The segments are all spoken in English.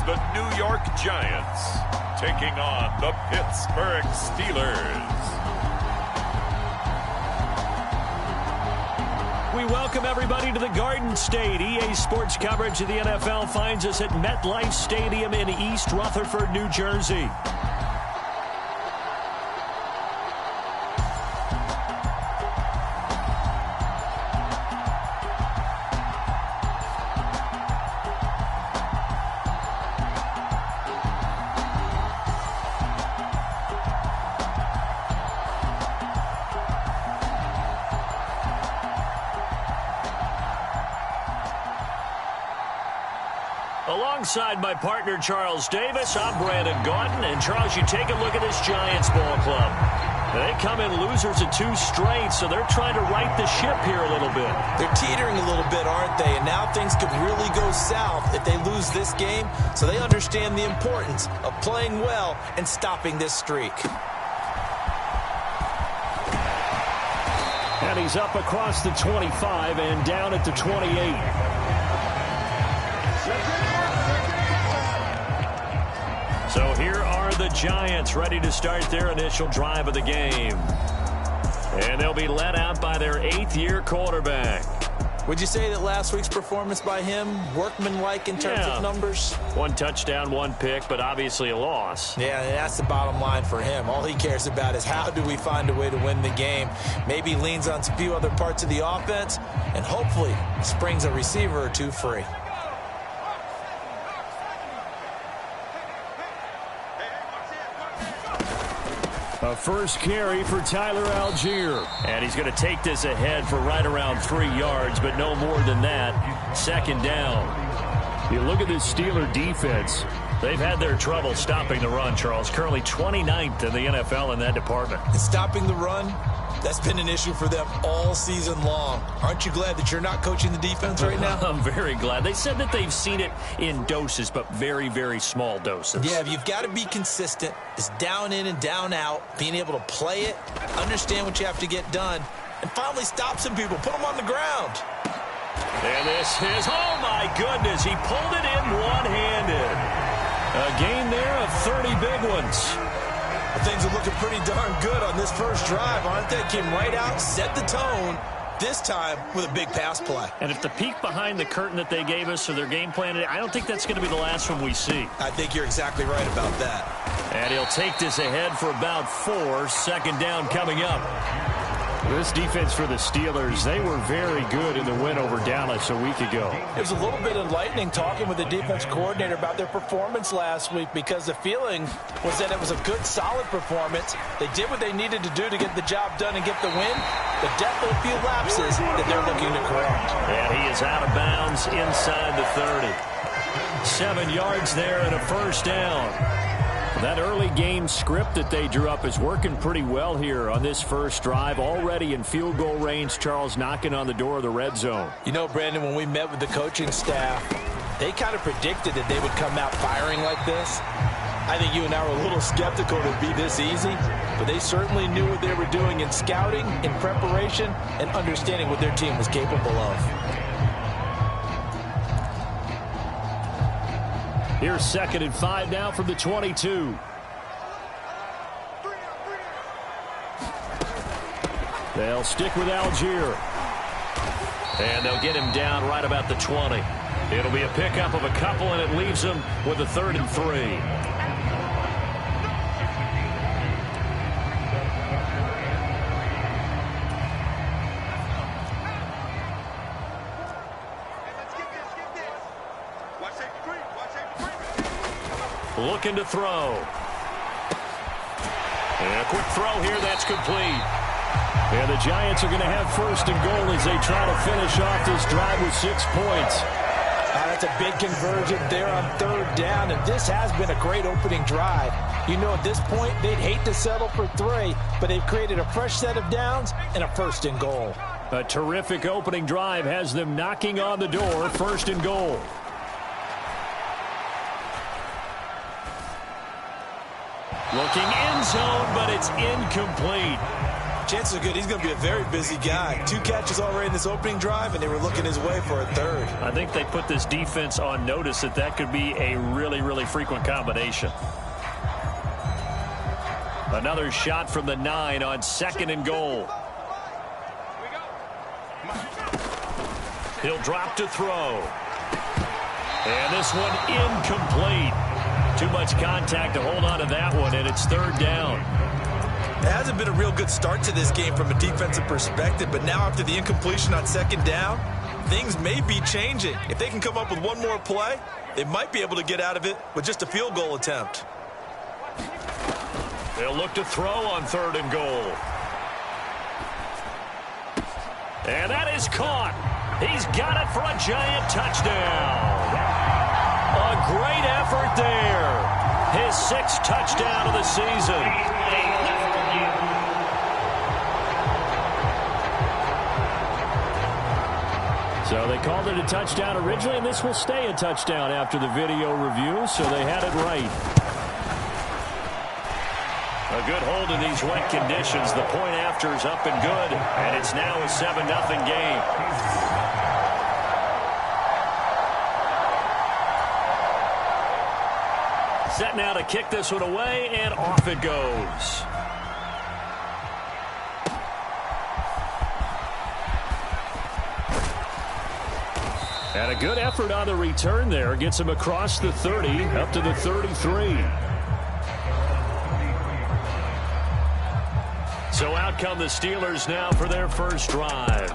the New York Giants taking on the Pittsburgh Steelers. We welcome everybody to the Garden State. EA Sports coverage of the NFL finds us at MetLife Stadium in East Rutherford, New Jersey. Alongside my partner, Charles Davis, I'm Brandon Gaudin. And, Charles, you take a look at this Giants ball club. They come in losers of 2 straight, so they're trying to right the ship here a little bit. They're teetering a little bit, aren't they? And now things could really go south if they lose this game. So they understand the importance of playing well and stopping this streak. And he's up across the 25 and down at the 28. So here are the Giants ready to start their initial drive of the game. And they'll be led out by their 8th-year quarterback. Would you say that last week's performance by him, workmanlike in terms of numbers? 1 touchdown, 1 pick, but obviously a loss. Yeah, that's the bottom line for him. All he cares about is how do we find a way to win the game. Maybe leans on a few other parts of the offense, and hopefully springs a receiver or 2 free. A first carry for Tyler Algier. And he's going to take this ahead for right around 3 yards, but no more than that. 2nd down. You look at this Steeler defense. They've had their trouble stopping the run, Charles. Currently 29th in the NFL in that department. And stopping the run, that's been an issue for them all season long. Aren't you glad that you're not coaching the defense right now? I'm very glad. They said that they've seen it in doses, but very, very small doses. Yeah, you've got to be consistent. It's down in and down out, being able to play it, understand what you have to get done, and finally stop some people, put them on the ground. And this is, oh my goodness, he pulled it in one-handed. A gain there of 30 big ones. Well, things are looking pretty darn good on this first drive, aren't they? Came right out, set the tone, this time with a big pass play. And if the peek behind the curtain that they gave us or their game plan, I don't think that's going to be the last one we see. I think you're exactly right about that. And he'll take this ahead for about 4. 2nd down coming up. This defense for the Steelers, they were very good in the win over Dallas a week ago. It was a little bit enlightening talking with the defense coordinator about their performance last week, because the feeling was that it was a good, solid performance. They did what they needed to do to get the job done and get the win, but definitely a few lapses that they're looking to correct. And he is out of bounds inside the 30. 7 yards there and a 1st down. That early game script that they drew up is working pretty well here on this first drive. Already in field goal range, Charles knocking on the door of the red zone. You know, Brandon, when we met with the coaching staff, they kind of predicted that they would come out firing like this. I think you and I were a little skeptical it would be this easy, but they certainly knew what they were doing in scouting, in preparation, and understanding what their team was capable of. Here's 2nd and 5 now from the 22. They'll stick with Algier. And they'll get him down right about the 20. It'll be a pickup of a couple, and it leaves them with a 3rd and 3. Looking to throw. And a quick throw here, that's complete. And the Giants are going to have 1st and goal as they try to finish off this drive with 6 points. That's a big conversion there on 3rd down, and this has been a great opening drive. You know, at this point, they'd hate to settle for 3, but they've created a fresh set of downs and a 1st and goal. A terrific opening drive has them knocking on the door, 1st and goal. Looking end zone, but it's incomplete. Chances are good he's going to be a very busy guy. 2 catches already in this opening drive, and they were looking his way for a third. I think they put this defense on notice that that could be a really, really frequent combination. Another shot from the 9 on 2nd and goal. He'll drop to throw. And this one incomplete. Too much contact to hold on to that one, and it's 3rd down. It hasn't been a real good start to this game from a defensive perspective, but now after the incompletion on 2nd down, things may be changing. If they can come up with one more play, they might be able to get out of it with just a field goal attempt. They'll look to throw on 3rd and goal. And that is caught. He's got it for a giant touchdown. A great effort there. His 6th touchdown of the season. So they called it a touchdown originally, and this will stay a touchdown after the video review, so they had it right. A good hold in these wet conditions. The point after is up and good, and it's now a 7-0 game. Set now to kick this one away, and off it goes. And a good effort on the return there. Gets him across the 30, up to the 33. So out come the Steelers now for their first drive.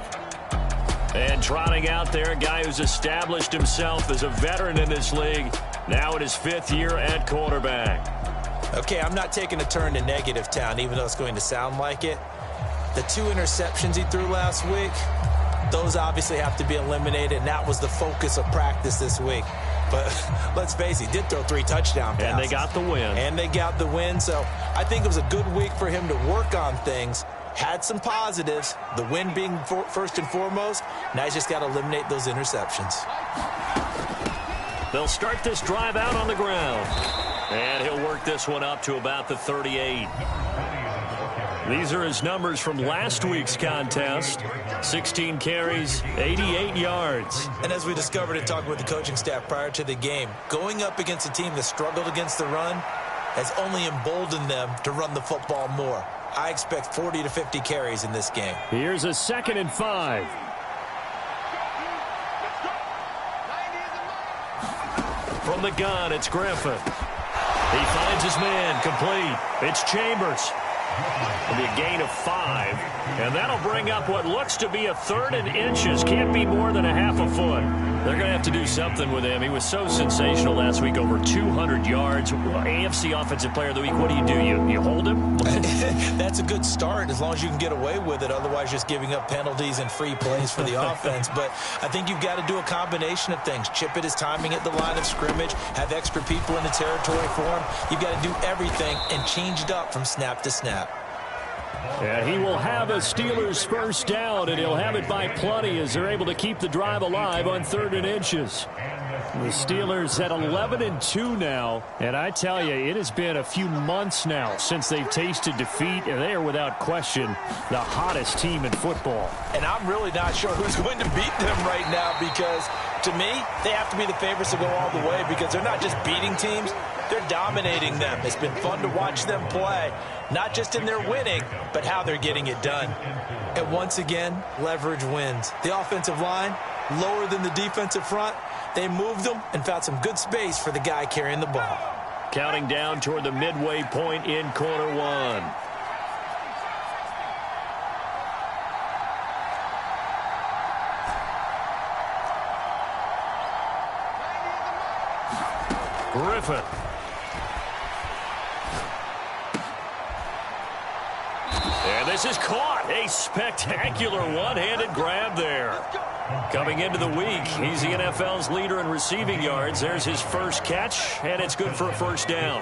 And trotting out there, a guy who's established himself as a veteran in this league, now in his 5th year at quarterback. Okay, I'm not taking a turn to negative town, even though it's going to sound like it. The 2 interceptions he threw last week, those obviously have to be eliminated, and that was the focus of practice this week. But let's face it, he did throw 3 touchdown passes. And they got the win. And they got the win, so I think it was a good week for him to work on things. Had some positives, the win being first and foremost. Now he's just got to eliminate those interceptions. They'll start this drive out on the ground. And he'll work this one up to about the 38. These are his numbers from last week's contest. 16 carries, 88 yards. And as we discovered in talking with the coaching staff prior to the game, going up against a team that struggled against the run has only emboldened them to run the football more. I expect 40 to 50 carries in this game. Here's a 2nd and 5. From the gun, it's Griffin. He finds his man, complete. It's Chambers. It'll be a gain of 5, and that'll bring up what looks to be a 3rd and inches. Can't be more than a half a foot. They're going to have to do something with him. He was so sensational last week, over 200 yards. AFC Offensive Player of the Week, what do? You hold him? That's a good start as long as you can get away with it. Otherwise, just giving up penalties and free plays for the offense. But I think you've got to do a combination of things. Chip it his timing at the line of scrimmage, have extra people in the territory for him. You've got to do everything and change it up from snap to snap. And he will have a Steelers first down, and he'll have it by plenty as they're able to keep the drive alive on 3rd and inches. The Steelers at 11-2 now, and I tell you, it has been a few months now since they've tasted defeat, and they are without question the hottest team in football. And I'm really not sure who's going to beat them right now because, to me, they have to be the favorites to go all the way because they're not just beating teams, they're dominating them. It's been fun to watch them play, not just in their winning, but how they're getting it done. And once again, leverage wins. The offensive line, lower than the defensive front, they moved them and found some good space for the guy carrying the ball. Counting down toward the midway point in quarter 1. Griffin. And this is caught. A spectacular one-handed grab there. Coming into the week, he's the NFL's leader in receiving yards. There's his first catch, and it's good for a first down.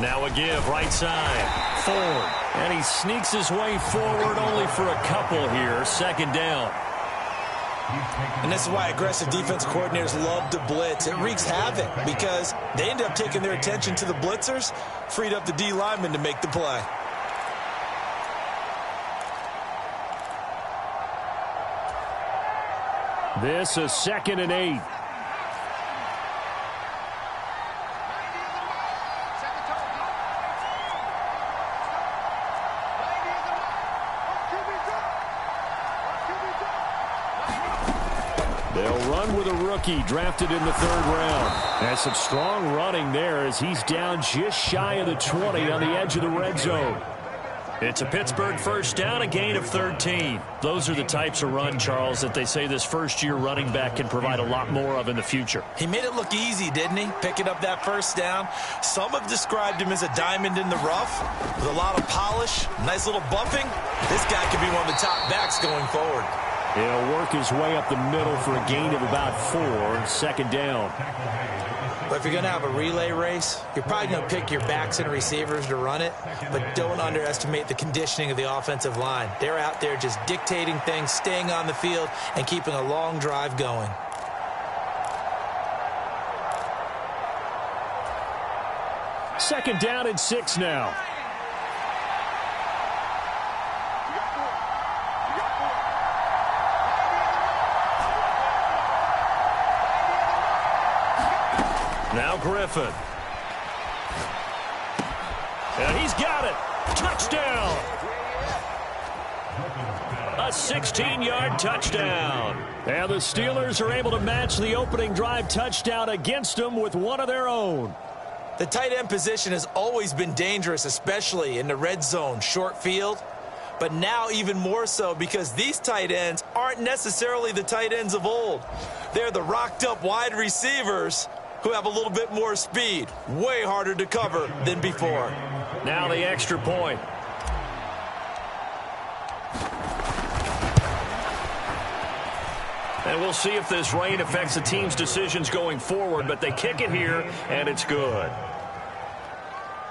Now a give, right side. Ford. And he sneaks his way forward only for a couple here. 2nd down. And this is why aggressive defense coordinators love to blitz. It wreaks havoc because they end up taking their attention to the blitzers, freed up the D lineman to make the play. This is 2nd and 8. They'll run with a rookie drafted in the 3rd round. And some strong running there as he's down just shy of the 20 on the edge of the red zone. It's a Pittsburgh 1st down, a gain of 13. Those are the types of run, Charles, that they say this first-year running back can provide a lot more of in the future. He made it look easy, didn't he? Picking up that 1st down. Some have described him as a diamond in the rough with a lot of polish, nice little bumping. This guy could be one of the top backs going forward. He'll work his way up the middle for a gain of about 4, 2nd down. But if you're going to have a relay race, you're probably going to pick your backs and receivers to run it, but don't underestimate the conditioning of the offensive line. They're out there just dictating things, staying on the field, and keeping a long drive going. Second down and 6 now. Now Griffin. And he's got it. Touchdown. A 16-yard touchdown. And the Steelers are able to match the opening drive touchdown against them with one of their own. The tight end position has always been dangerous, especially in the red zone, short field. But now even more so because these tight ends aren't necessarily the tight ends of old. They're the rocked-up wide receivers who have a little bit more speed. Way harder to cover than before. Now the extra point. And we'll see if this rain affects the team's decisions going forward, but they kick it here, and it's good.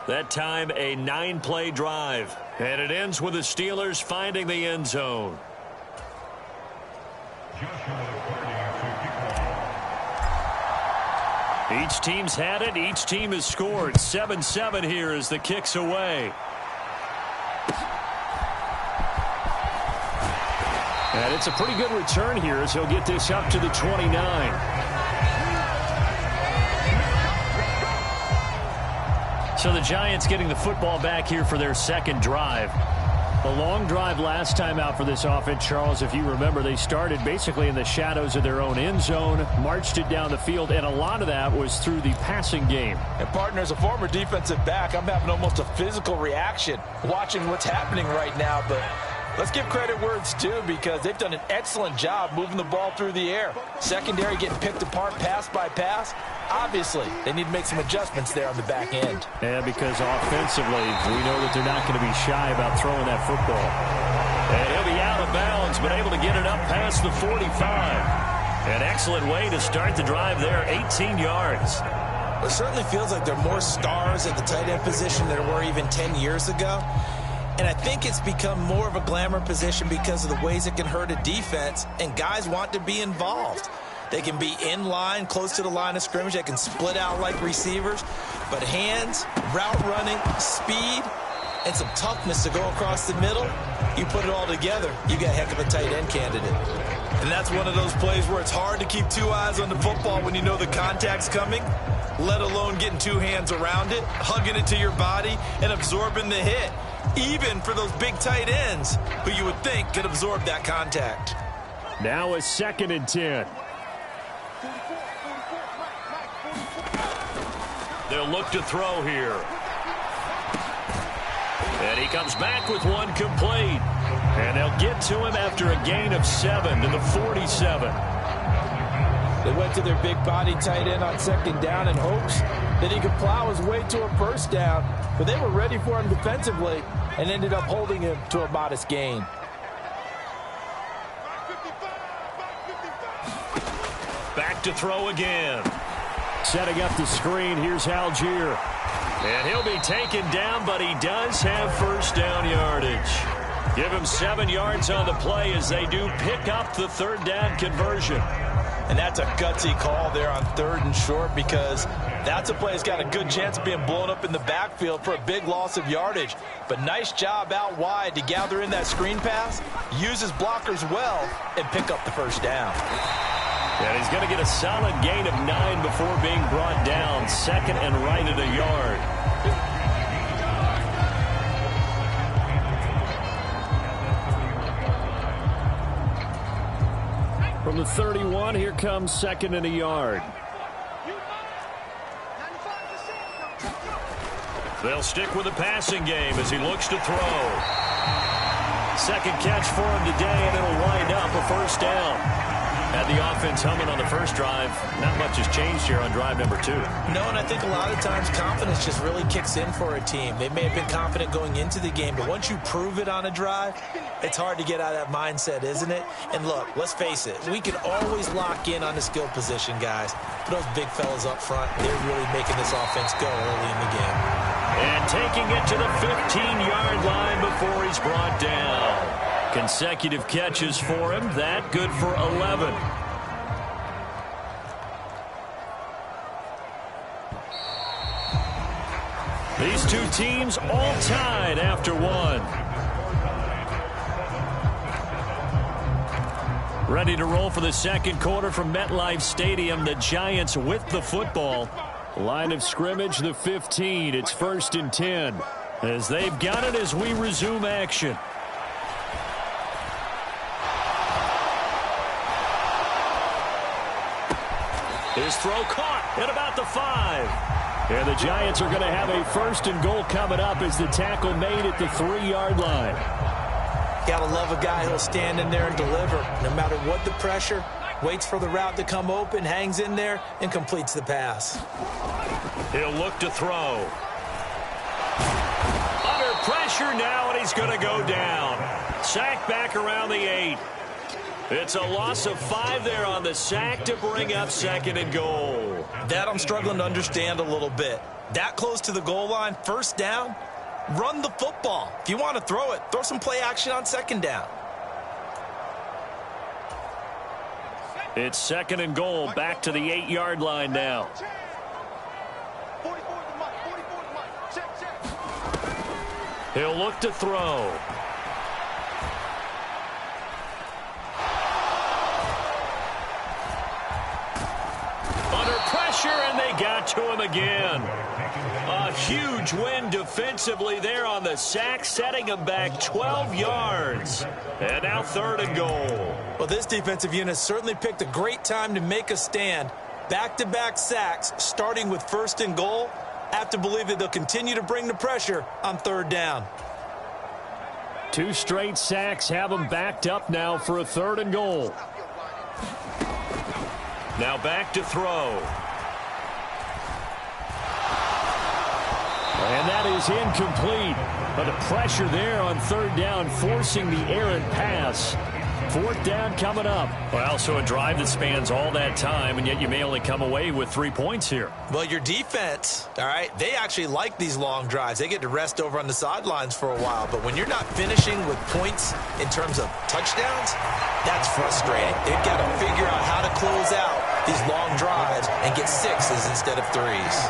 That time, a 9-play drive. And it ends with the Steelers finding the end zone. Each team's had it. Each team has scored. 7-7 here as the kick's away. And it's a pretty good return here as he'll get this up to the 29. So the Giants getting the football back here for their 2nd drive. A long drive last time out for this offense, Charles. If you remember, they started basically in the shadows of their own end zone, marched it down the field, and a lot of that was through the passing game. And, partner, as a former defensive back, I'm having almost a physical reaction watching what's happening right now. But let's give credit where it's due because they've done an excellent job moving the ball through the air. Secondary getting picked apart pass by pass. Obviously, they need to make some adjustments there on the back end. Yeah, because offensively, we know that they're not going to be shy about throwing that football. And he'll be out of bounds, but able to get it up past the 45. An excellent way to start the drive there, 18 yards. It certainly feels like there are more stars at the tight end position than there were even 10 years ago. And I think it's become more of a glamour position because of the ways it can hurt a defense, and guys want to be involved. They can be in line, close to the line of scrimmage. They can split out like receivers. But hands, route running, speed, and some toughness to go across the middle, you put it all together, you got a heck of a tight end candidate. And that's one of those plays where it's hard to keep 2 eyes on the football when you know the contact's coming, let alone getting 2 hands around it, hugging it to your body, and absorbing the hit, even for those big tight ends who you would think could absorb that contact. Now a 2nd and 10. They'll look to throw here. And he comes back with one complete. And they'll get to him after a gain of 7 to the 47. They went to their big body tight end on 2nd down in hopes that he could plow his way to a 1st down. But they were ready for him defensively and ended up holding him to a modest gain. Back to throw again. Setting up the screen, here's Algier. And he'll be taken down, but he does have 1st down yardage. Give him 7 yards on the play as they do pick up the third down conversion. And that's a gutsy call there on 3rd and short, because that's a play that's got a good chance of being blown up in the backfield for a big loss of yardage. But nice job out wide to gather in that screen pass, use his blockers well, and pick up the first down. And he's going to get a solid gain of 9 before being brought down. 2nd and right at a yard. From the 31, here comes 2nd and a yard. They'll stick with the passing game as he looks to throw. 2nd catch for him today, and it'll wind up a first down. Had the offense humming on the first drive. Not much has changed here on drive number 2. No, and I think a lot of times confidence just really kicks in for a team. They may have been confident going into the game, but once you prove it on a drive, it's hard to get out of that mindset, isn't it? And look, let's face it, we can always lock in on the skill position, guys. But those big fellas up front, they're really making this offense go early in the game. And taking it to the 15-yard line before he's brought down. Consecutive catches for him. That good for 11. These two teams all tied after 1. Ready to roll for the second quarter from MetLife Stadium. The Giants with the football. Line of scrimmage, the 15. It's 1st and 10. As they've got it as we resume action. His throw caught at about the 5. And the Giants are going to have a 1st and goal coming up as the tackle made at the 3-yard line. Gotta love a guy who'll stand in there and deliver. No matter what the pressure, waits for the route to come open, hangs in there, and completes the pass. He'll look to throw. Under pressure now, and he's going to go down. Sacked back around the 8. It's a loss of 5 there on the sack to bring up 2nd and goal. That I'm struggling to understand a little bit. That close to the goal line, 1st down, run the football. If you want to throw it, throw some play action on 2nd down. It's 2nd and goal, back to the 8-yard line now. He'll look to throw. And they got to him again. A huge win defensively there on the sack, setting him back 12 yards. And now 3rd and goal. Well, this defensive unit certainly picked a great time to make a stand. Back-to-back sacks, starting with 1st and goal. I have to believe that they'll continue to bring the pressure on 3rd down. 2 straight sacks have them backed up now for a 3rd and goal. Now back to throw. And that is incomplete. But the pressure there on 3rd down, forcing the errant pass. 4th down coming up. Well, so a drive that spans all that time, and yet you may only come away with 3 points here. Well, your defense, all right, they actually like these long drives. They get to rest over on the sidelines for a while. But when you're not finishing with points in terms of touchdowns, that's frustrating. They've got to figure out how to close out these long drives and get 6s instead of 3s.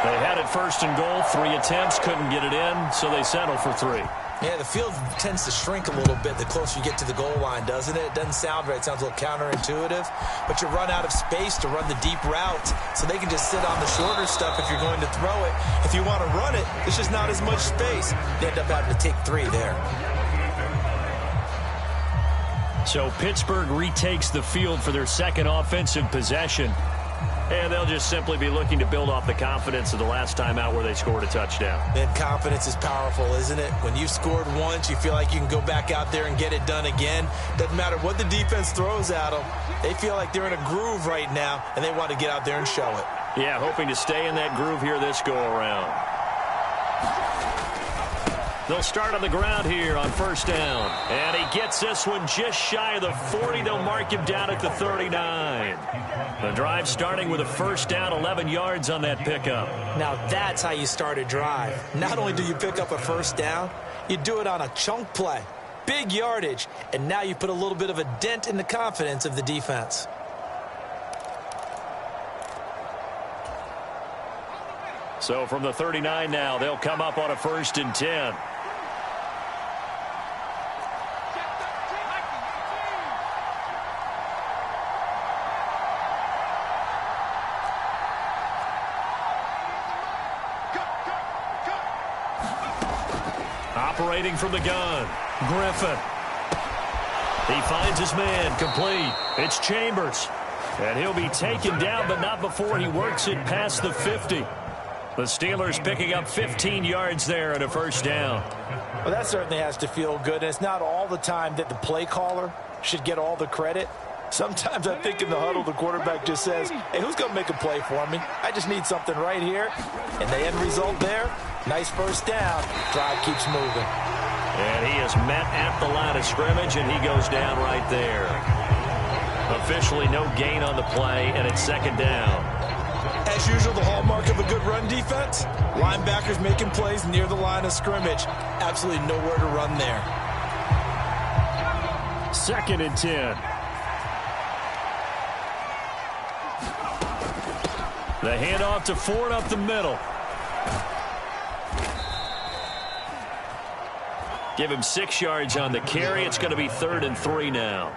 They had it 1st and goal, 3 attempts, couldn't get it in, so they settle for 3. Yeah, the field tends to shrink a little bit the closer you get to the goal line, doesn't it? It doesn't sound right. It sounds a little counterintuitive. But you run out of space to run the deep route, so they can just sit on the shorter stuff if you're going to throw it. If you want to run it, there's just not as much space. They end up having to take 3 there. So Pittsburgh retakes the field for their 2nd offensive possession. And they'll just simply be looking to build off the confidence of the last time out where they scored a touchdown. And confidence is powerful, isn't it? When you've scored once, you feel like you can go back out there and get it done again. Doesn't matter what the defense throws at them. They feel like they're in a groove right now, and they want to get out there and show it. Yeah, hoping to stay in that groove here this go-around. They'll start on the ground here on first down. And he gets this one just shy of the 40. They'll mark him down at the 39. The drive starting with a first down, 11 yards on that pickup. Now that's how you start a drive. Not only do you pick up a first down, you do it on a chunk play. Big yardage, and now you put a little bit of a dent in the confidence of the defense. So from the 39 now, they'll come up on a 1st and 10. Operating from the gun, Griffin. He finds his man, complete. It's Chambers. And he'll be taken down, but not before he works it past the 50. The Steelers picking up 15 yards there and a first down. Well, that certainly has to feel good. And it's not all the time that the play caller should get all the credit. Sometimes I think in the huddle, the quarterback just says, hey, who's going to make a play for me? I just need something right here. And the end result there, nice first down. Drive keeps moving. And he is met at the line of scrimmage, and he goes down right there. Officially no gain on the play, and it's second down. As usual, the hallmark of a good run defense, linebackers making plays near the line of scrimmage. Absolutely nowhere to run there. 2nd and 10. The handoff to Ford up the middle. Give him 6 yards on the carry. It's going to be 3rd and 3 now.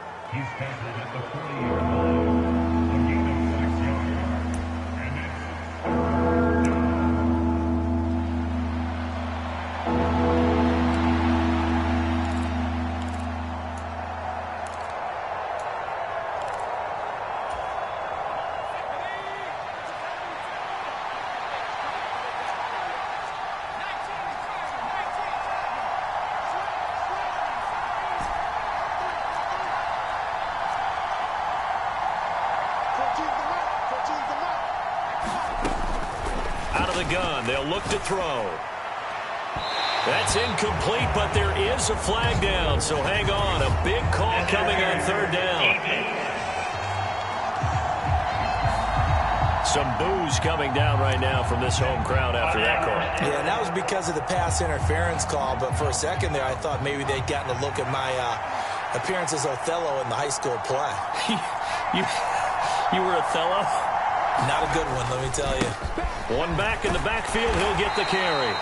Gun. They'll look to throw. That's incomplete, but there is a flag down, so hang on. A big call coming on 3rd down. Some boos coming down right now from this home crowd after that call. Yeah, and that was because of the pass interference call, but for a second there I thought maybe they'd gotten a look at my appearance as Othello in the high school play. You were Othello? Not a good one, let me tell you. One back in the backfield, he'll get the carry.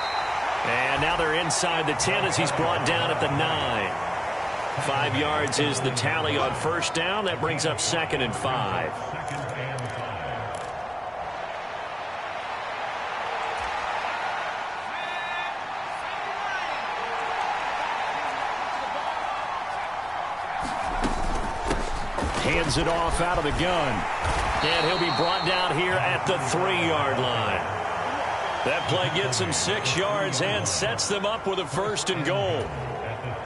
And now they're inside the 10 as he's brought down at the 9. 5 yards is the tally on first down. That brings up 2nd and 5. Hands it off out of the gun. And he'll be brought down here at the 3-yard line. That play gets him 6 yards and sets them up with a 1st and goal.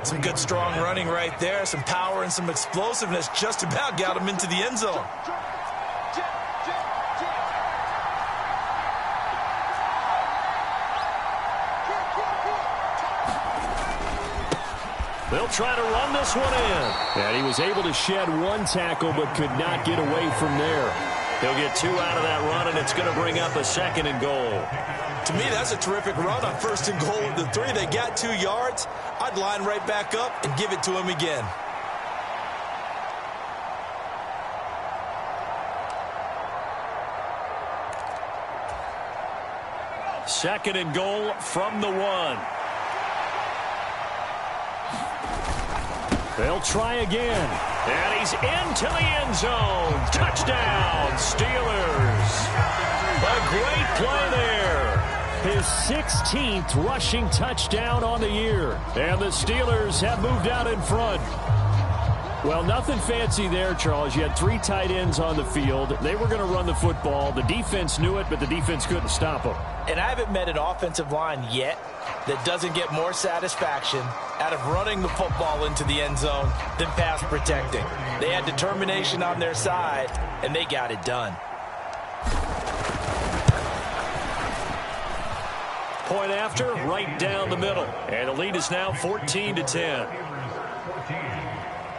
Some good strong running right there. Some power and some explosiveness just about got him into the end zone. They'll try to run this one in. And he was able to shed one tackle but could not get away from there. He'll get 2 out of that run, and it's going to bring up a 2nd and goal. To me, that's a terrific run on 1st and goal at the 3. They got 2 yards. I'd line right back up and give it to him again. Second and goal from the 1. They'll try again. And he's into the end zone. Touchdown, Steelers. A great play there. His 16th rushing touchdown on the year. And the Steelers have moved out in front. Well, nothing fancy there, Charles. You had 3 tight ends on the field. They were going to run the football. The defense knew it, but the defense couldn't stop them. And I haven't met an offensive line yet that doesn't get more satisfaction out of running the football into the end zone than pass protecting. They had determination on their side, and they got it done. point after, right down the middle. And the lead is now 14-10.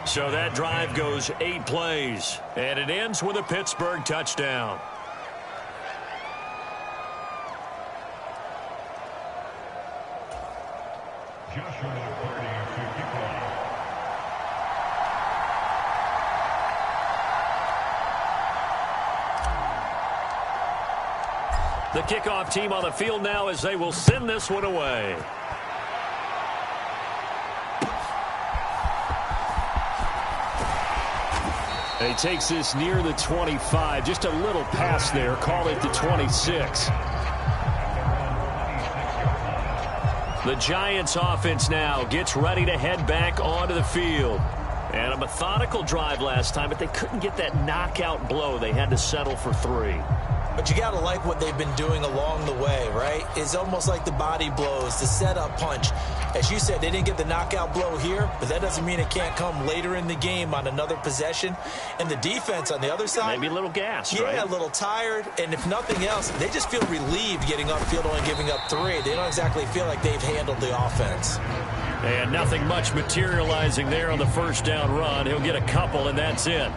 So that drive goes 8 plays. And it ends with a Pittsburgh touchdown. The kickoff team on the field now as they will send this one away. And he takes this near the 25. Just a little pass there. Call it the 26. The Giants offense now gets ready to head back onto the field. And a methodical drive last time, but they couldn't get that knockout blow. They had to settle for 3. But you got to like what they've been doing along the way, right? It's almost like the body blows, the setup punch. As you said, they didn't get the knockout blow here, but that doesn't mean it can't come later in the game on another possession. And the defense on the other side, maybe a little gassed, yeah, right? a little tired. And if nothing else, they just feel relieved getting upfield only giving up 3. They don't exactly feel like they've handled the offense. And nothing much materializing there on the first down run. He'll get a couple, and that's it.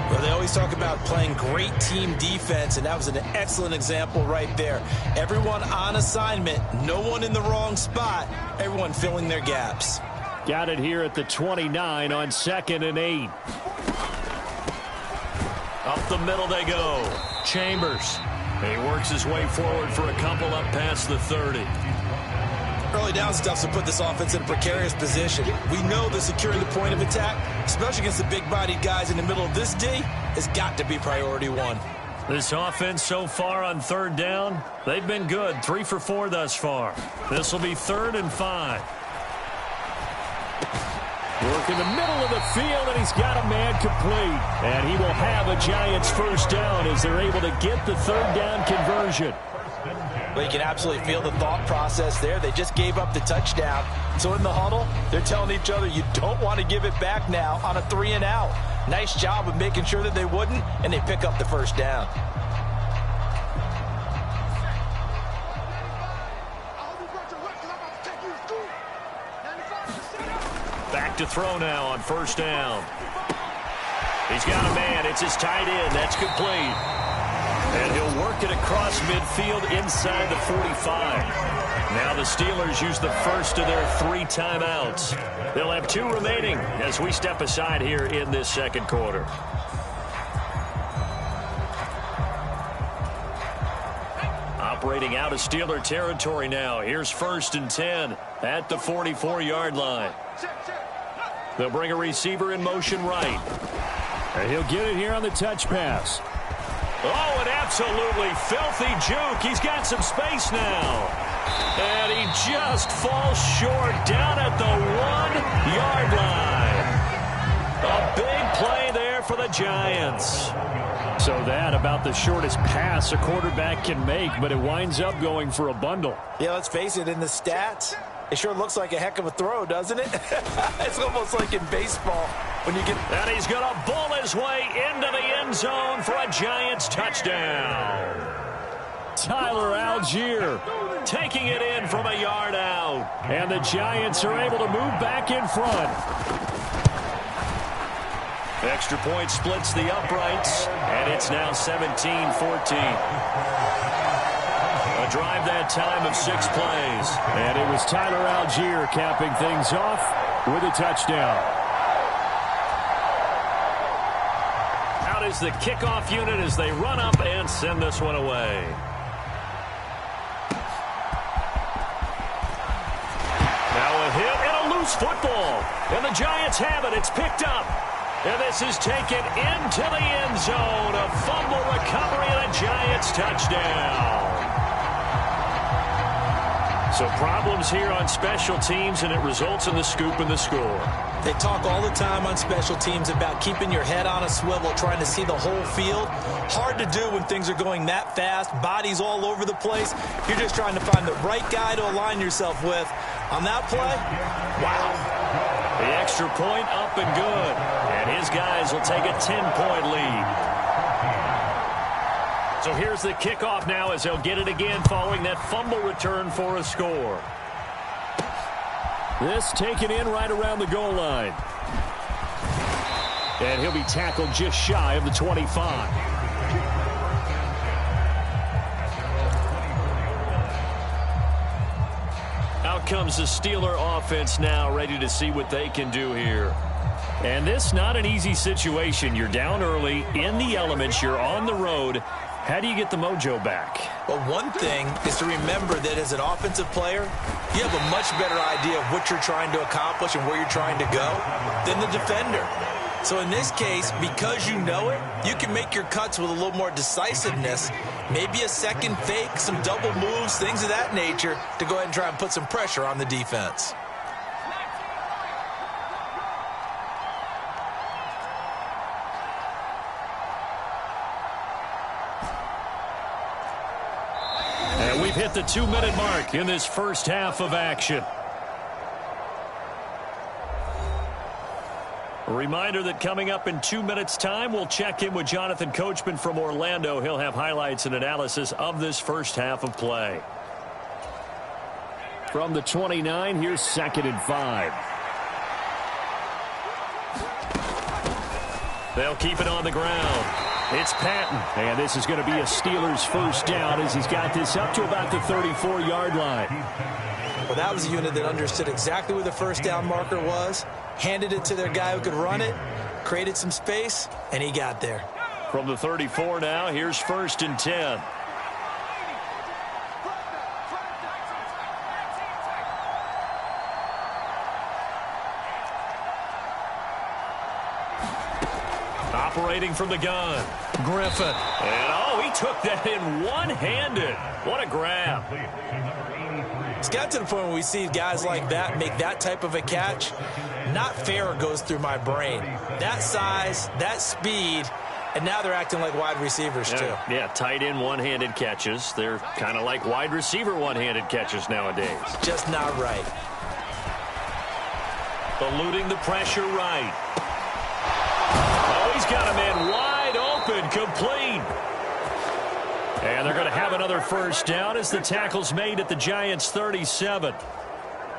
Well, they always talk about playing great team defense, and that was an excellent example right there. Everyone on assignment, no one in the wrong spot, everyone filling their gaps. Got it here at the 29 on 2nd and 8. Up the middle they go. Chambers. He works his way forward for a couple up past the 30. Early down stuff to put this offense in a precarious position. We know that securing the point of attack, especially against the big-bodied guys in the middle of this D, has got to be priority 1. This offense so far on 3rd down, they've been good. 3 for 4 thus far. This will be 3rd and 5. Work in the middle of the field, and he's got a man complete. And he will have a Giants first down as they're able to get the 3rd down conversion. Well, you can absolutely feel the thought process there. They just gave up the touchdown. So in the huddle, they're telling each other, you don't want to give it back now on a 3 and out. Nice job of making sure that they wouldn't, and they pick up the first down. Back to throw now on 1st down. He's got a man. It's his tight end. That's complete. And he'll work it across midfield inside the 45. Now the Steelers use the first of their 3 timeouts. They'll have 2 remaining as we step aside here in this 2nd quarter. Operating out of Steeler territory now. Here's 1st and 10 at the 44-yard line. They'll bring a receiver in motion right. And he'll get it here on the touch pass. Oh, an absolutely filthy juke. He's got some space now. And he just falls short down at the 1-yard line. A big play there for the Giants. So that about the shortest pass a quarterback can make, but it winds up going for a bundle. Yeah, let's face it, in the stats, it sure looks like a heck of a throw, doesn't it? It's almost like in baseball when you get... And he's going to bull his way into the end zone for a Giants touchdown. Tyler Algier taking it in from a yard out. And the Giants are able to move back in front. Extra point splits the uprights, and it's now 17-14. A drive that time of 6 plays. And it was Tyler Algier capping things off with a touchdown. Out is the kickoff unit as they run up and send this one away. Now a hit and a loose football. And the Giants have it. It's picked up. And this is taken into the end zone. A fumble recovery and a Giants touchdown. So problems here on special teams, and it results in the scoop and the score. They talk all the time on special teams about keeping your head on a swivel, trying to see the whole field. Hard to do when things are going that fast, bodies all over the place. You're just trying to find the right guy to align yourself with. On that play, wow. The extra point up and good. And his guys will take a 10-point lead. So here's the kickoff now as they'll get it again following that fumble return for a score. This taken in right around the goal line. And he'll be tackled just shy of the 25. Out comes the Steeler offense now, ready to see what they can do here. And this not an easy situation. You're down early, in the elements, you're on the road. How do you get the mojo back? Well, one thing is to remember that as an offensive player, you have a much better idea of what you're trying to accomplish and where you're trying to go than the defender. So in this case, because you know it, you can make your cuts with a little more decisiveness, maybe a second fake, some double moves, things of that nature, to go ahead and try and put some pressure on the defense. And we've hit the 2-minute mark in this first half of action. A reminder that coming up in 2 minutes' time, we'll check in with Jonathan Coachman from Orlando. He'll have highlights and analysis of this first half of play. From the 29, here's 2nd and 5. They'll keep it on the ground. It's Patton. And this is going to be a Steelers first down as he's got this up to about the 34-yard line. Well, that was a unit that understood exactly where the first down marker was, handed it to their guy who could run it, created some space, and he got there. From the 34 now, here's 1st and 10. Operating from the gun, Griffin. And, oh, he took that in one-handed. What a grab. It's got to the point where we see guys like that make that type of a catch. Not fair goes through my brain. That size, that speed, and now they're acting like wide receivers too. Yeah, tight end one-handed catches. They're kind of like wide receiver one-handed catches nowadays. Just not right. Eluding the pressure right. Oh, he's got a man wide open, complete. And they're going to have another first down as the tackle's made at the Giants' 37.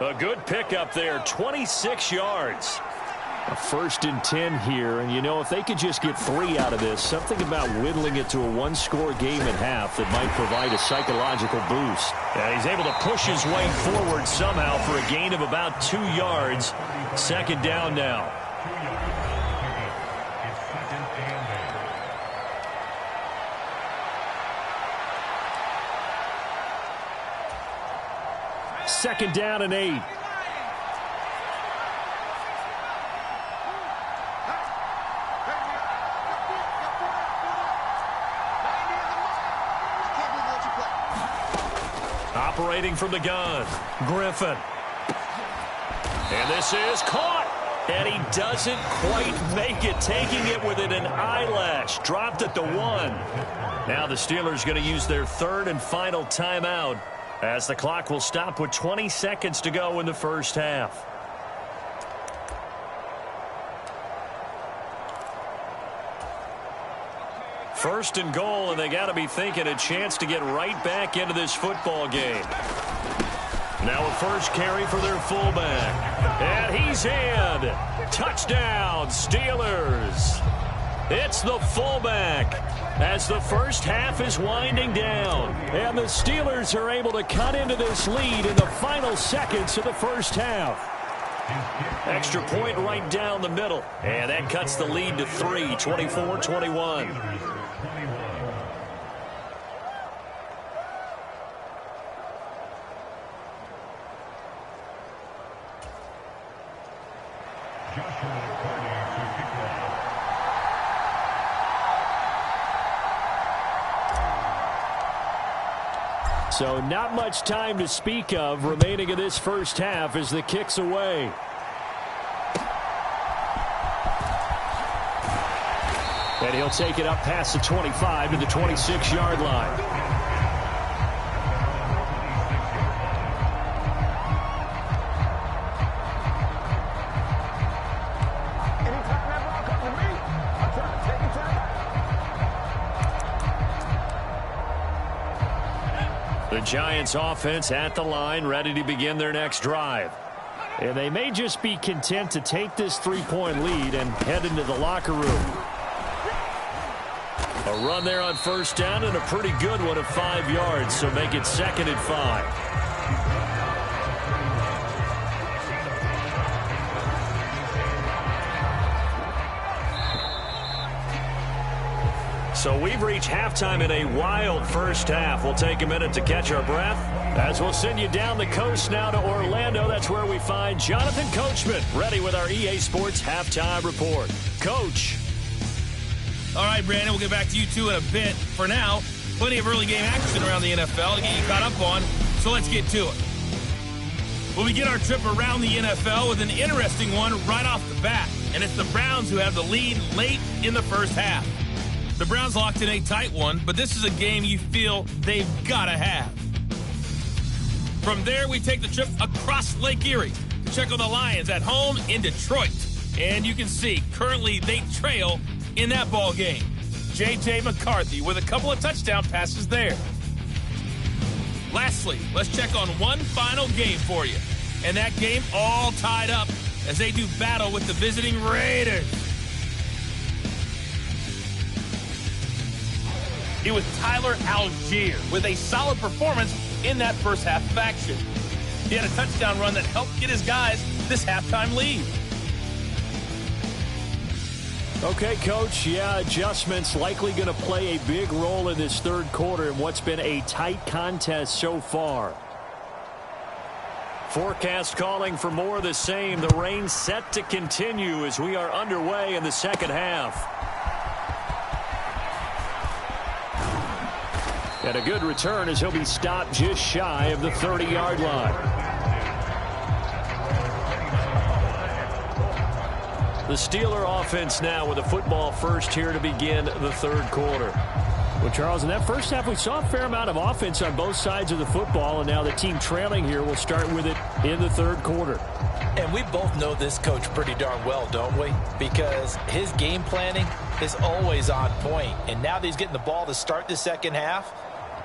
A good pickup there, 26 yards. A 1st and 10 here, and you know, if they could just get 3 out of this, something about whittling it to a one-score game at half that might provide a psychological boost. Yeah, he's able to push his way forward somehow for a gain of about 2 yards. 2nd down now. Second down and 8. Operating from the gun, Griffin. And this is caught. And he doesn't quite make it, taking it within an eyelash. Dropped at the 1. Now the Steelers going to use their 3rd and final timeout, as the clock will stop with 20 seconds to go in the first half. First and goal, and they got to be thinking a chance to get right back into this football game. Now a first carry for their fullback. And he's in. Touchdown, Steelers. It's the fullback as the first half is winding down. And the Steelers are able to cut into this lead in the final seconds of the first half. Extra point right down the middle. And that cuts the lead to 3, 24-21. So not much time to speak of remaining in this first half as the kick's away. And he'll take it up past the 25 to the 26-yard line. The Giants offense at the line, ready to begin their next drive. And they may just be content to take this 3-point lead and head into the locker room. A run there on first down and a pretty good one of 5 yards, so make it 2nd and 5. So we've reached halftime in a wild first half. We'll take a minute to catch our breath as we'll send you down the coast now to Orlando. That's where we find Jonathan Coachman ready with our EA Sports halftime report. Coach. All right, Brandon, we'll get back to you two in a bit. For now, plenty of early game action around the NFL to get you caught up on, so let's get to it. We'll begin our trip around the NFL with an interesting one right off the bat, and it's the Browns who have the lead late in the first half. The Browns locked in a tight one, but this is a game you feel they've got to have. From there, we take the trip across Lake Erie to check on the Lions at home in Detroit. And you can see, currently they trail in that ball game. J.J. McCarthy with a couple of touchdown passes there. Lastly, let's check on one final game for you. And that game all tied up as they do battle with the visiting Raiders. It was Tyler Algier with a solid performance in that first half of action. He had a touchdown run that helped get his guys this halftime lead. Okay, Coach, adjustments likely going to play a big role in this third quarter in what's been a tight contest so far. Forecast calling for more of the same. The rain set to continue as we are underway in the second half. And a good return as he'll be stopped just shy of the 30-yard line. The Steeler offense now with a football first here to begin the third quarter. Well, Charles, in that first half, we saw a fair amount of offense on both sides of the football, and now the team trailing here will start with it in the third quarter. And we both know this coach pretty darn well, don't we? Because his game planning is always on point. And now that he's getting the ball to start the second half,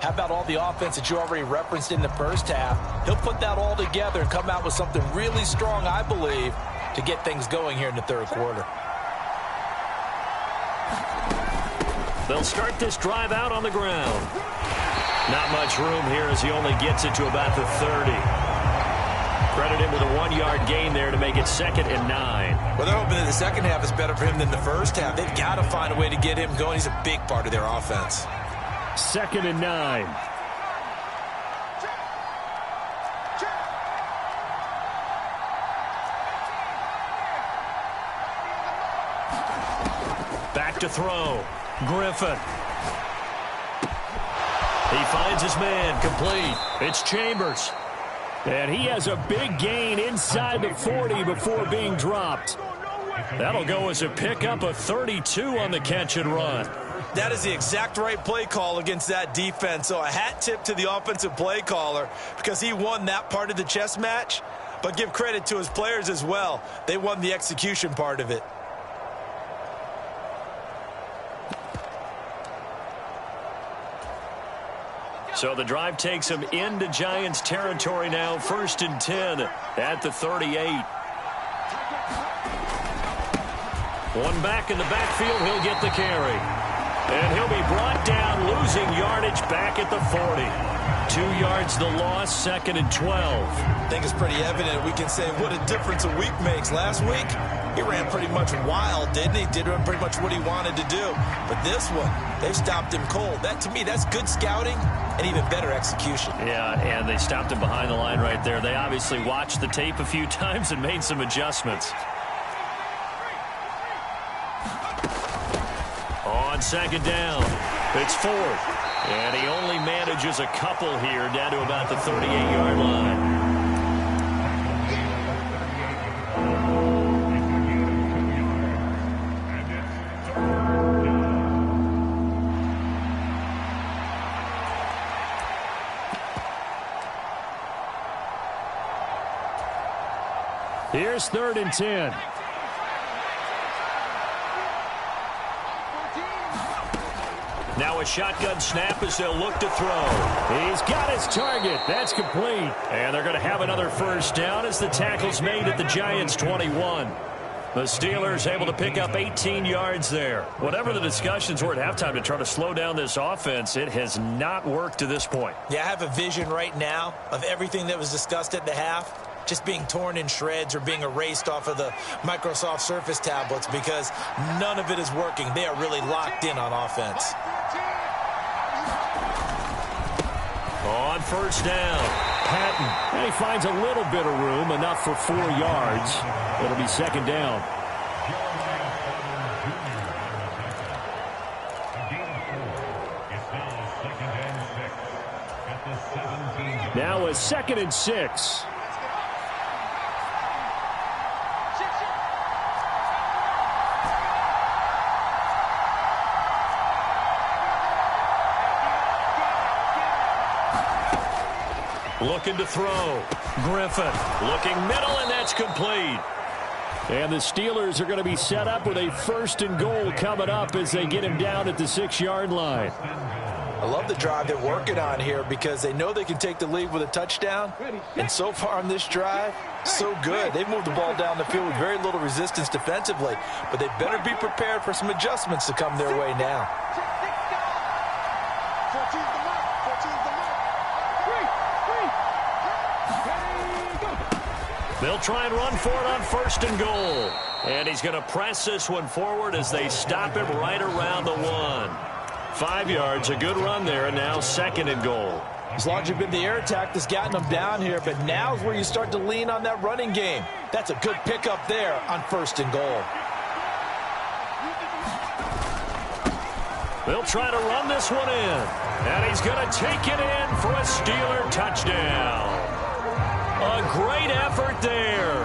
how about all the offense that you already referenced in the first half? He'll put that all together and come out with something really strong, I believe, to get things going here in the third quarter. They'll start this drive out on the ground. Not much room here as he only gets it to about the 30. Credit him with a 1-yard gain there to make it 2nd and 9. Well, they're hoping that the second half is better for him than the first half. They've got to find a way to get him going. He's a big part of their offense. 2nd and 9. Back to throw. Griffin. He finds his man. Complete. It's Chambers. And he has a big gain inside the 40 before being dropped. That'll go as a pickup of 32 on the catch and run. That is the exact right play call against that defense. So a hat tip to the offensive play caller because he won that part of the chess match. But give credit to his players as well. They won the execution part of it. So the drive takes him into Giants territory now. 1st and 10 at the 38. One back in the backfield. He'll get the carry. And he'll be brought down, losing yardage back at the 40. 2 yards the loss, 2nd and 12. I think it's pretty evident. We can say what a difference a week makes. Last week, he ran pretty much wild, didn't he? Did pretty much what he wanted to do. But this one, they've stopped him cold. That, to me, that's good scouting and even better execution. Yeah, and they stopped him behind the line right there. They obviously watched the tape a few times and made some adjustments. On 2nd down, it's 4th. And he only manages a couple here down to about the 38-yard line. Here's 3rd and 10. Now a shotgun snap as they'll look to throw. He's got his target. That's complete. And they're going to have another first down as the tackle's made at the Giants' 21. The Steelers able to pick up 18 yards there. Whatever the discussions were at halftime to try to slow down this offense, it has not worked to this point. Yeah, I have a vision right now of everything that was discussed at the half just being torn in shreds or being erased off of the Microsoft Surface tablets because none of it is working. They are really locked in on offense. On first down, Patton. And he finds a little bit of room, enough for 4 yards. It'll be second down. Now a 2nd and 6. looking to throw. Griffin looking middle, and that's complete. And the Steelers are going to be set up with a 1st and goal coming up as they get him down at the 6-yard line. I love the drive they're working on here because they know they can take the lead with a touchdown. And so far on this drive, so good. They've moved the ball down the field with very little resistance defensively. But they better be prepared for some adjustments to come their way now. They'll try and run for it on 1st and goal. And he's going to press this one forward as they stop him right around the 1. 5 yards, a good run there, and now 2nd and goal. As long as you've been the air attack that's gotten them down here, but now is where you start to lean on that running game. That's a good pickup there on 1st and goal. They'll try to run this one in. And he's going to take it in for a Steeler touchdown. A great effort there.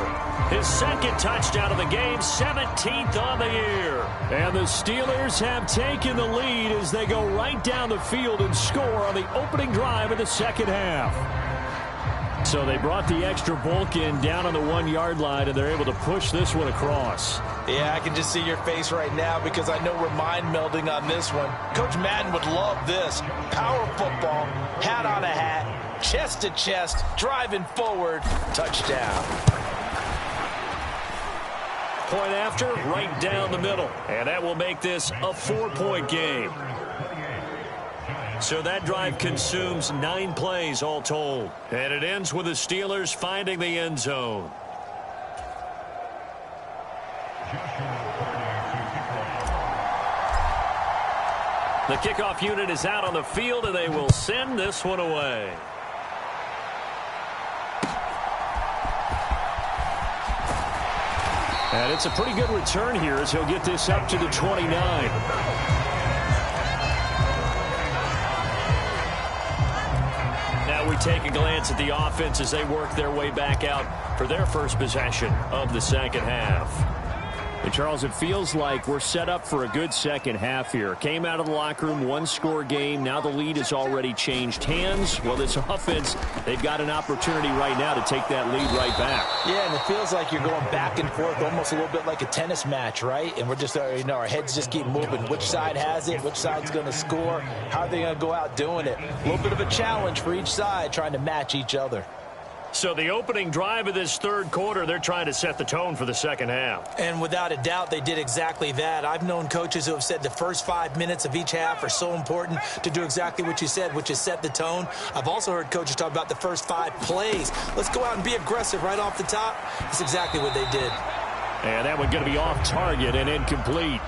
His 2nd touchdown of the game, 17th on the year. And the Steelers have taken the lead as they go right down the field and score on the opening drive of the 2nd half. So they brought the extra bulk in down on the 1-yard line, and they're able to push this one across. Yeah, I can just see your face right now because I know we're mind melding on this one. Coach Madden would love this. Power football, hat on a hat, chest to chest, driving forward, touchdown. Point after, right down the middle. And that will make this a 4-point game. So that drive consumes 9 plays all told. And it ends with the Steelers finding the end zone. The kickoff unit is out on the field, and they will send this one away. And it's a pretty good return here as he'll get this up to the 29. Now we take a glance at the offense as they work their way back out for their first possession of the 2nd half. And Charles, it feels like we're set up for a good 2nd half here. Came out of the locker room, 1-score game. Now the lead has already changed hands. Well, this offense, they've got an opportunity right now to take that lead right back. Yeah, and it feels like you're going back and forth, almost a little bit like a tennis match, right? And we're just, our heads just keep moving. Which side has it? Which side's going to score? How are they going to go out doing it? A little bit of a challenge for each side, trying to match each other. So the opening drive of this 3rd quarter, they're trying to set the tone for the 2nd half. And without a doubt, they did exactly that. I've known coaches who have said the first 5 minutes of each half are so important to do exactly what you said, which is set the tone. I've also heard coaches talk about the first 5 plays. Let's go out and be aggressive right off the top. That's exactly what they did. And that one going to be off target and incomplete.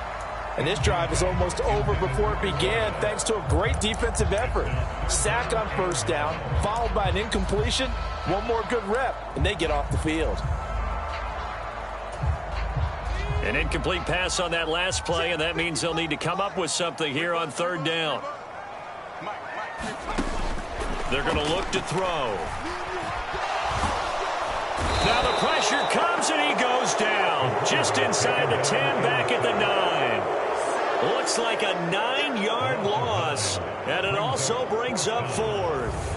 And this drive is almost over before it began thanks to a great defensive effort. Sack on 1st down, followed by an incompletion. One more good rep, and they get off the field. An incomplete pass on that last play, and that means they'll need to come up with something here on 3rd down. They're going to look to throw. Now the pressure comes, and he goes down. Just inside the 10, back at the 9. Looks like a 9-yard loss, and it also brings up 4th.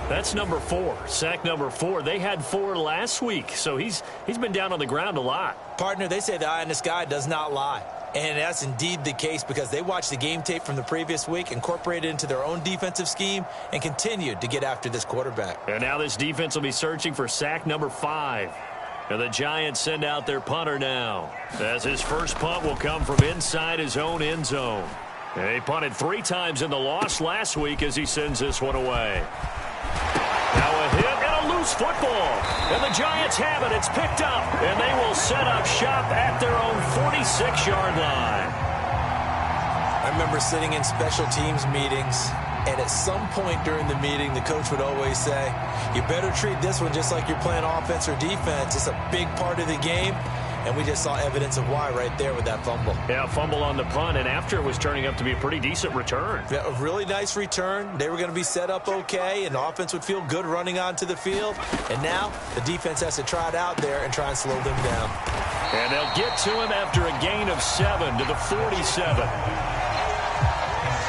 That's number 4, sack number 4. They had 4 last week, so he's been down on the ground a lot. Partner, they say the eye in the sky does not lie. And that's indeed the case because they watched the game tape from the previous week, incorporated it into their own defensive scheme, and continued to get after this quarterback. And now this defense will be searching for sack number 5. And the Giants send out their punter now, as his first punt will come from inside his own end zone. And he punted 3 times in the loss last week as he sends this one away. Now a hit and a loose football. And the Giants have it. It's picked up. And they will set up shop at their own 46-yard line. I remember sitting in special teams meetings, and at some point during the meeting, the coach would always say, you better treat this one just like you're playing offense or defense. It's a big part of the game. And we just saw evidence of why right there with that fumble. Yeah, fumble on the punt, and after it was turning up to be a pretty decent return. Yeah, a really nice return. They were going to be set up okay, and the offense would feel good running onto the field. And now the defense has to try it out there and try and slow them down. And they'll get to him after a gain of 7 to the 47.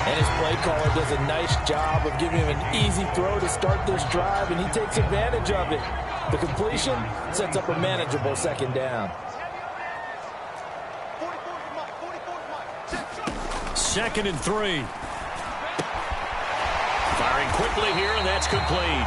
And his play caller does a nice job of giving him an easy throw to start this drive, and he takes advantage of it. The completion sets up a manageable second down. 2nd and 3. Firing quickly here, and that's complete.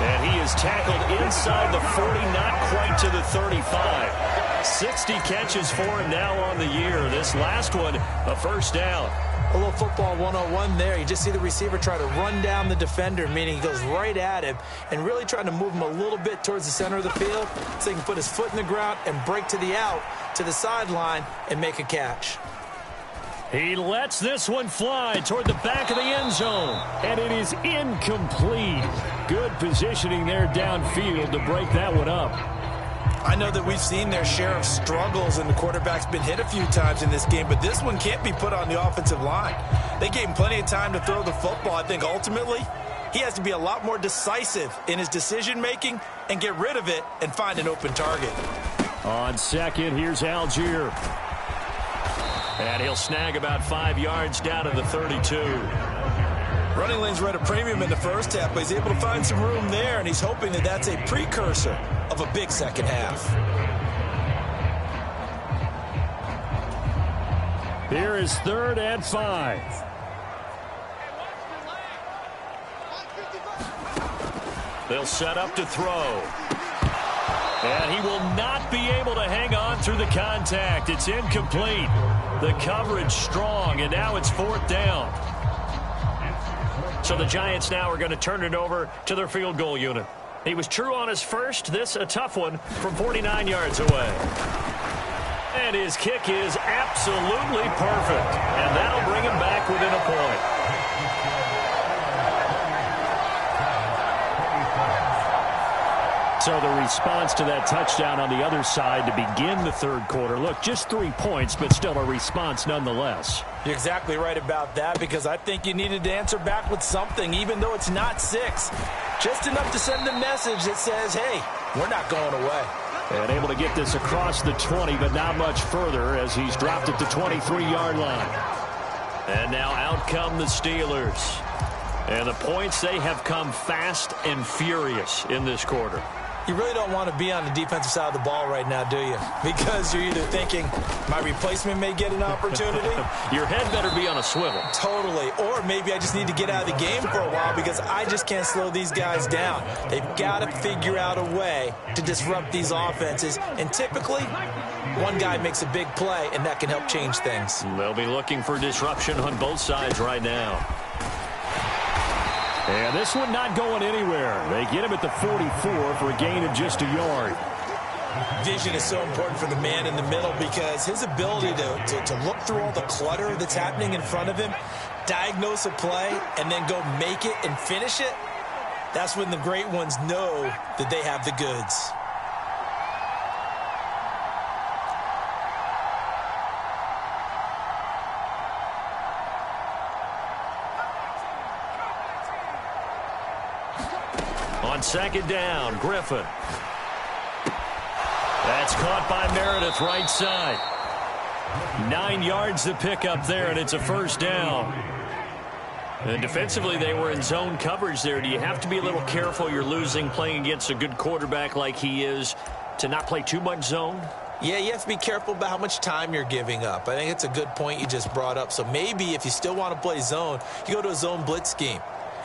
And he is tackled inside the 40, not quite to the 35. 60 catches for him now on the year. This last one, a first down. A little football 101 there. You just see the receiver try to run down the defender, meaning he goes right at him and really trying to move him a little bit towards the center of the field so he can put his foot in the ground and break to the out, to the sideline, and make a catch. He lets this one fly toward the back of the end zone, and it is incomplete. Good positioning there downfield to break that one up. I know that we've seen their share of struggles, and the quarterback's been hit a few times in this game, but this one can't be put on the offensive line. They gave him plenty of time to throw the football. I think ultimately he has to be a lot more decisive in his decision-making and get rid of it and find an open target. On second, here's Algier. And he'll snag about 5 yards down to the 32. Running lanes were at a premium in the first half, but he's able to find some room there, and he's hoping that that's a precursor of a big second half. Here is 3rd and 5. They'll set up to throw. And he will not be able to hang on through the contact. It's incomplete. The coverage strong, and now it's 4th down. So the Giants now are going to turn it over to their field goal unit. He was true on his first. This a tough one from 49 yards away. And his kick is absolutely perfect. And that'll bring him back within a point. So the response to that touchdown on the other side to begin the 3rd quarter. Look, just 3 points, but still a response nonetheless. You're exactly right about that, because I think you needed to answer back with something, even though it's not 6. Just enough to send a message that says, hey, we're not going away. And able to get this across the 20, but not much further as he's dropped it to 23-yard line. And now out come the Steelers. And the points, they have come fast and furious in this quarter. You really don't want to be on the defensive side of the ball right now, do you? Because you're either thinking, my replacement may get an opportunity. Your head better be on a swivel. Totally. Or maybe I just need to get out of the game for a while because I just can't slow these guys down. They've got to figure out a way to disrupt these offenses. And typically, one guy makes a big play, and that can help change things. They'll be looking for disruption on both sides right now. And this one not going anywhere. They get him at the 44 for a gain of just a yard. Vision is so important for the man in the middle because his ability to look through all the clutter that's happening in front of him, diagnose a play, and then go make it and finish it, that's when the great ones know that they have the goods. On 2nd down, Griffin. That's caught by Meredith right side. 9 yards to pick up there, and it's a first down. And defensively, they were in zone coverage there. Do you have to be a little careful? You're losing playing against a good quarterback like he is to not play too much zone? Yeah, you have to be careful about how much time you're giving up. I think it's a good point you just brought up. So maybe if you still want to play zone, you go to a zone blitz scheme.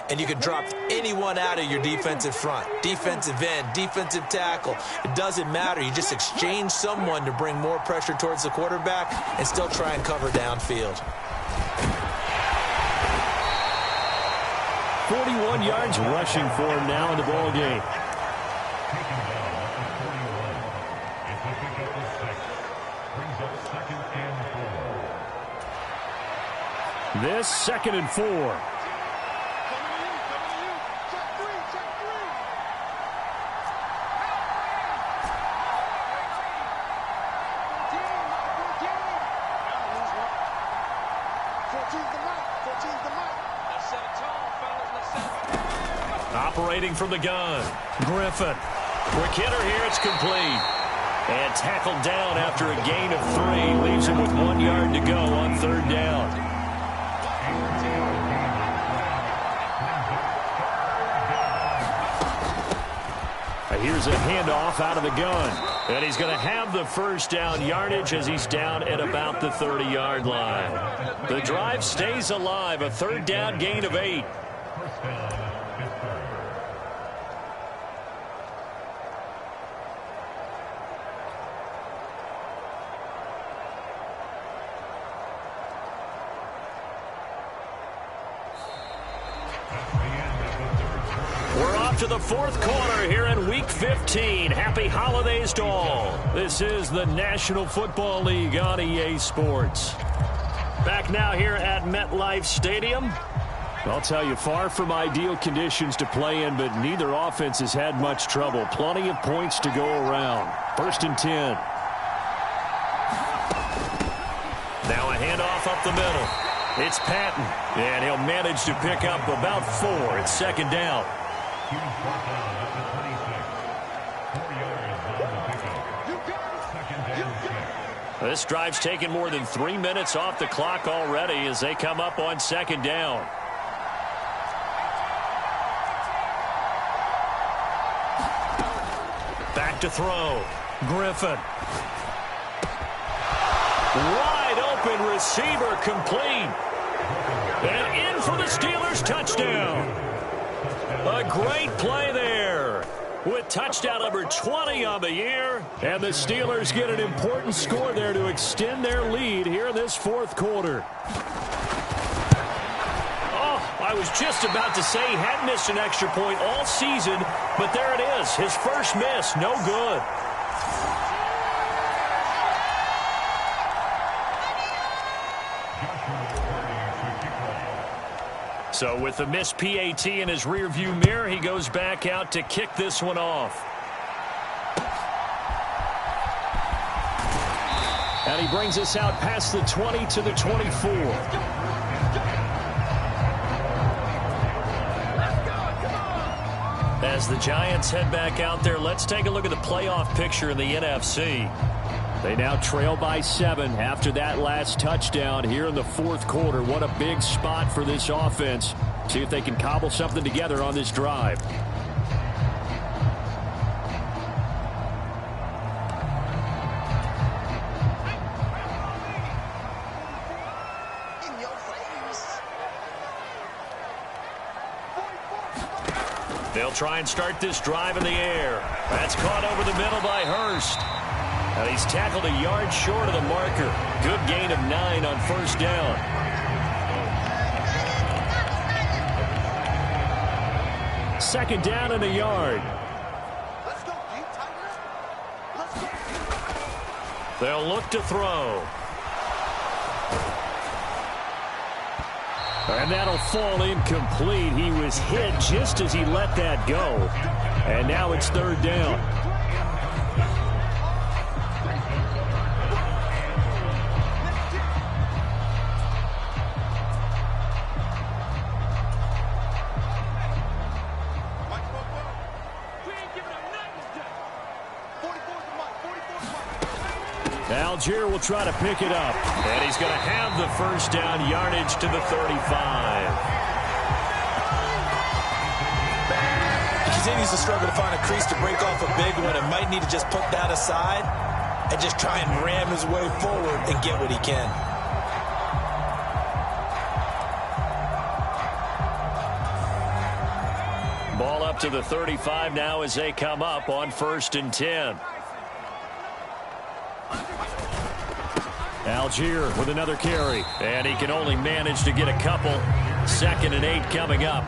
And you can drop anyone out of your defensive front. Defensive end, defensive tackle. It doesn't matter. You just exchange someone to bring more pressure towards the quarterback and still try and cover downfield. 41 yards rushing for him now in the ball game. This 2nd and 4. Operating from the gun, Griffin. Quick hitter here, it's complete. And tackled down after a gain of 3. Leaves him with 1 yard to go on 3rd down. Here's a handoff out of the gun. And he's going to have the 1st down yardage as he's down at about the 30-yard line. The drive stays alive, a 3rd down gain of 8. To the 4th quarter here in Week 15. Happy holidays to all. This is the National Football League on EA Sports. Back now here at MetLife Stadium. I'll tell you, far from ideal conditions to play in, but neither offense has had much trouble. Plenty of points to go around. 1st and 10. Now a handoff up the middle. It's Patton, and he'll manage to pick up about 4. It's 2nd down. This drive's taken more than 3 minutes off the clock already as they come up on 2nd down. Back to throw. Griffin. Wide open receiver complete. And in for the Steelers touchdown. A great play there with touchdown number 20 on the year. And the Steelers get an important score there to extend their lead here in this 4th quarter. Oh, I was just about to say he hadn't missed an extra point all season, but there it is. His first miss, no good. So with the missed PAT in his rearview mirror, he goes back out to kick this one off. And he brings us out past the 20 to the 24. As the Giants head back out there, let's take a look at the playoff picture in the NFC. They now trail by 7 after that last touchdown here in the 4th quarter. What a big spot for this offense. See if they can cobble something together on this drive. They'll try and start this drive in the air. That's caught over the middle by Hurst. And he's tackled a yard short of the marker. Good gain of 9 on 1st down. Second down and a yard. They'll look to throw. And that'll fall incomplete. He was hit just as he let that go. And now it's 3rd down. Algier will try to pick it up. And he's going to have the 1st down yardage to the 35. He continues to struggle to find a crease to break off a big one and might need to just put that aside. and just try and ram his way forward and get what he can. Ball up to the 35 now as they come up on 1st and 10. Algier with another carry. And he can only manage to get a couple. 2nd and 8 coming up.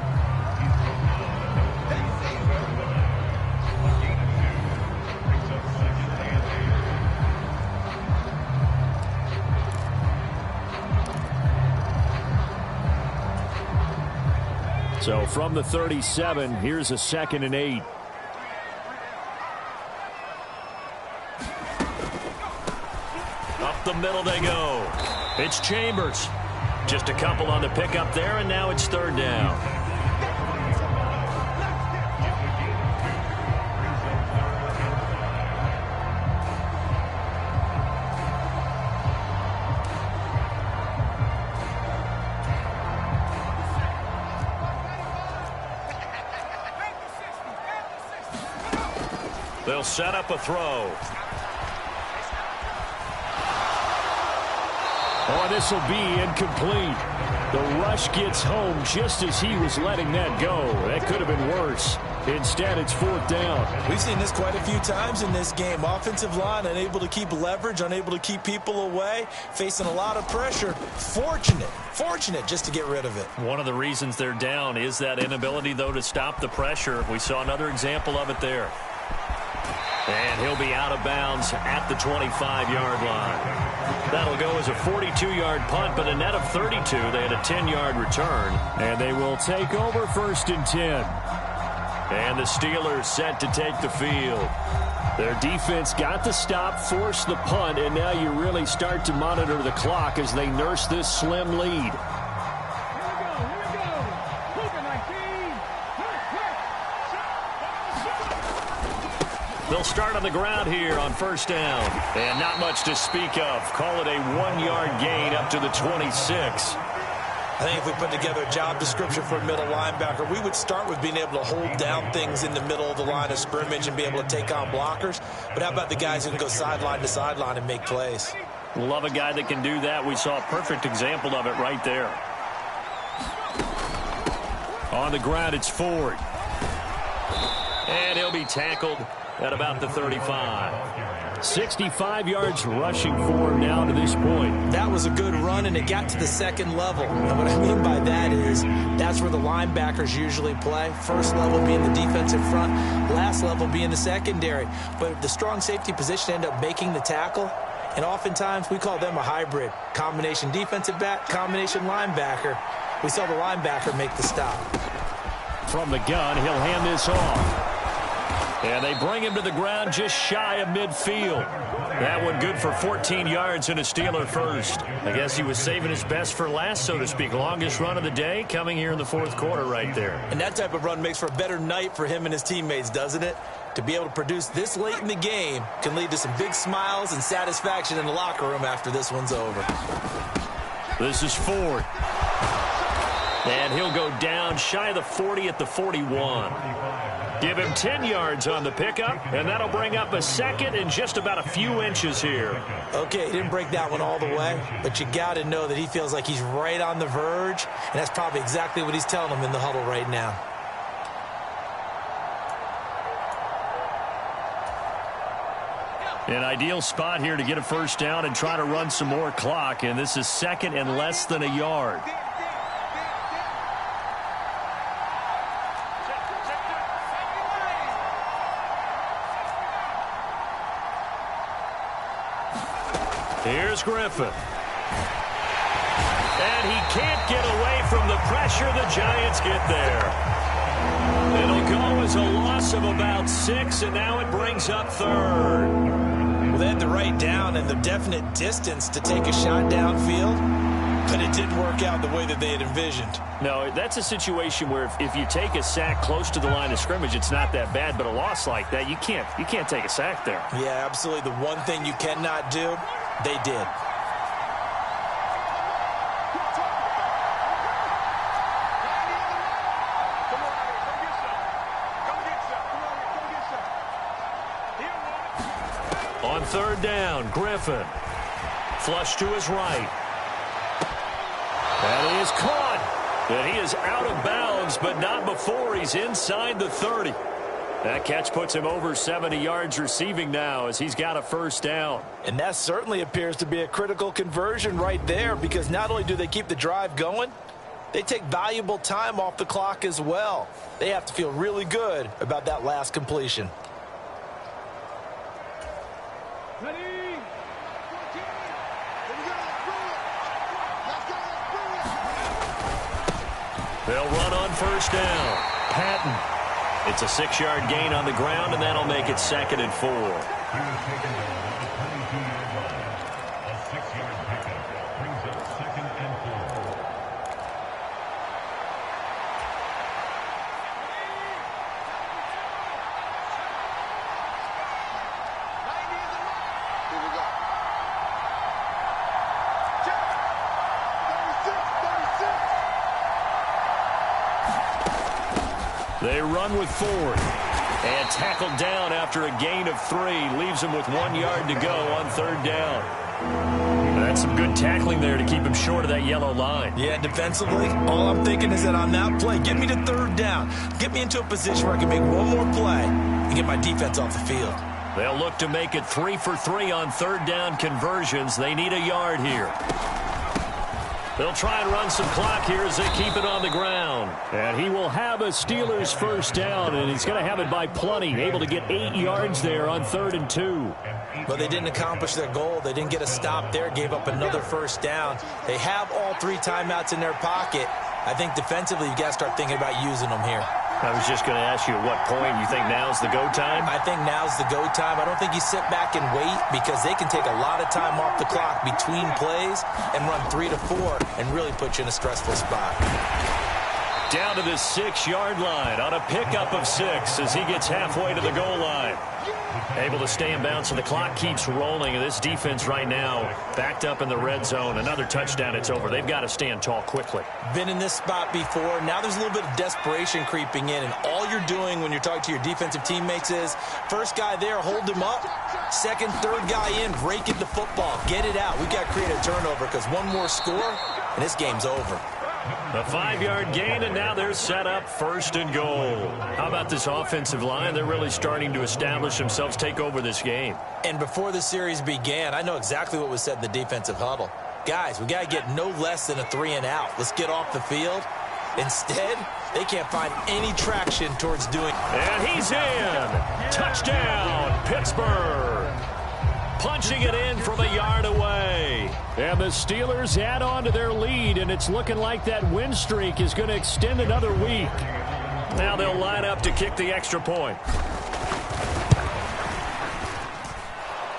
So from the 37, here's a 2nd and 8. Up the middle they go. It's Chambers. Just a couple on the pickup there, and now it's 3rd down. They'll set up a throw. Oh, this will be incomplete. The rush gets home just as he was letting that go. That could have been worse. Instead, it's 4th down. We've seen this quite a few times in this game. Offensive line unable to keep leverage, unable to keep people away, facing a lot of pressure. Fortunate just to get rid of it. One of the reasons they're down is that inability, though, to stop the pressure. We saw another example of it there. And he'll be out of bounds at the 25-yard line. That'll go as a 42-yard punt, but a net of 32. They had a 10-yard return. And they will take over 1st and 10. And the Steelers set to take the field. Their defense got the stop, forced the punt, and now you really start to monitor the clock as they nurse this slim lead. They'll start on the ground here on 1st down. And not much to speak of. Call it a 1-yard gain up to the 26. I think if we put together a job description for a middle linebacker, we would start with being able to hold down things in the middle of the line of scrimmage and be able to take on blockers. But how about the guys who can go sideline to sideline and make plays? Love a guy that can do that. We saw a perfect example of it right there. On the ground, it's Ford. And he'll be tackled at about the 35. 65 yards rushing for him now to this point. That was a good run, and it got to the 2nd level. And what I mean by that is that's where the linebackers usually play. First level being the defensive front, last level being the secondary. But the strong safety position ended up making the tackle, and oftentimes we call them a hybrid. Combination defensive back, combination linebacker. We saw the linebacker make the stop. From the gun, he'll hand this off. And they bring him to the ground just shy of midfield. That one good for 14 yards and a Steeler first. I guess he was saving his best for last, so to speak. Longest run of the day coming here in the 4th quarter right there. And that type of run makes for a better night for him and his teammates, doesn't it? To be able to produce this late in the game can lead to some big smiles and satisfaction in the locker room after this one's over. This is Ford. And he'll go down shy of the 40 at the 41. Give him 10 yards on the pickup, and that'll bring up a 2nd and just about a few inches here. Okay, he didn't break that one all the way, but you got to know that he feels like he's right on the verge, and that's probably exactly what he's telling them in the huddle right now. An ideal spot here to get a 1st down and try to run some more clock, and this is 2nd and less than a yard. Here's Griffin. And he can't get away from the pressure. The Giants get there. It'll go as a loss of about 6, and now it brings up 3rd. Well, they had the right down and the definite distance to take a shot downfield, but it didn't work out the way that they had envisioned. No, that's a situation where if you take a sack close to the line of scrimmage, it's not that bad, but a loss like that, you can't take a sack there. Yeah, absolutely. The one thing you cannot do, they did. On third down. Griffin. Flush to his right. And he is caught. And he is out of bounds, but not before he's inside the 30. That catch puts him over 70 yards receiving now as he's got a first down. And that certainly appears to be a critical conversion right there, because not only do they keep the drive going, they take valuable time off the clock as well. They have to feel really good about that last completion. They'll run on first down. Patton. It's a 6-yard gain on the ground, and that'll make it 2nd and 4. They run with Ford. And tackled down after a gain of 3. Leaves him with 1 yard to go on third down. That's some good tackling there to keep him short of that yellow line. Yeah, defensively, all I'm thinking is that on that play, get me to third down. Get me into a position where I can make one more play and get my defense off the field. They'll look to make it 3 for 3 on third down conversions. They need a yard here. They'll try and run some clock here as they keep it on the ground. And he will have a Steelers first down, and he's going to have it by plenty. Able to get 8 yards there on 3rd and 2. But they didn't accomplish their goal. They didn't get a stop there, gave up another first down. They have all 3 timeouts in their pocket. I think defensively, you've got to start thinking about using them here. I was just going to ask you at what point you think now's the go time? I think now's the go time. I don't think you sit back and wait, because they can take a lot of time off the clock between plays and run 3 to 4 and really put you in a stressful spot. Down to the 6-yard line on a pickup of 6 as he gets halfway to the goal line. Able to stay in bounds, and the clock keeps rolling. And this defense right now backed up in the red zone. Another touchdown, it's over. They've got to stand tall quickly. Been in this spot before. Now there's a little bit of desperation creeping in, and all you're doing when you're talking to your defensive teammates is, first guy there, hold him up. Second, third guy in, break it the football. Get it out. We've got to create a turnover, because one more score, and this game's over. A 5-yard gain, and now they're set up 1st and goal. How about this offensive line? They're really starting to establish themselves, take over this game. And before the series began, I know exactly what was said in the defensive huddle. Guys, we got to get no less than a 3 and out. Let's get off the field. Instead, they can't find any traction towards doing. And he's in. Touchdown, Pittsburgh. Punching it in from a yard away. And the Steelers add on to their lead, and it's looking like that win streak is going to extend another week. Now they'll line up to kick the extra point.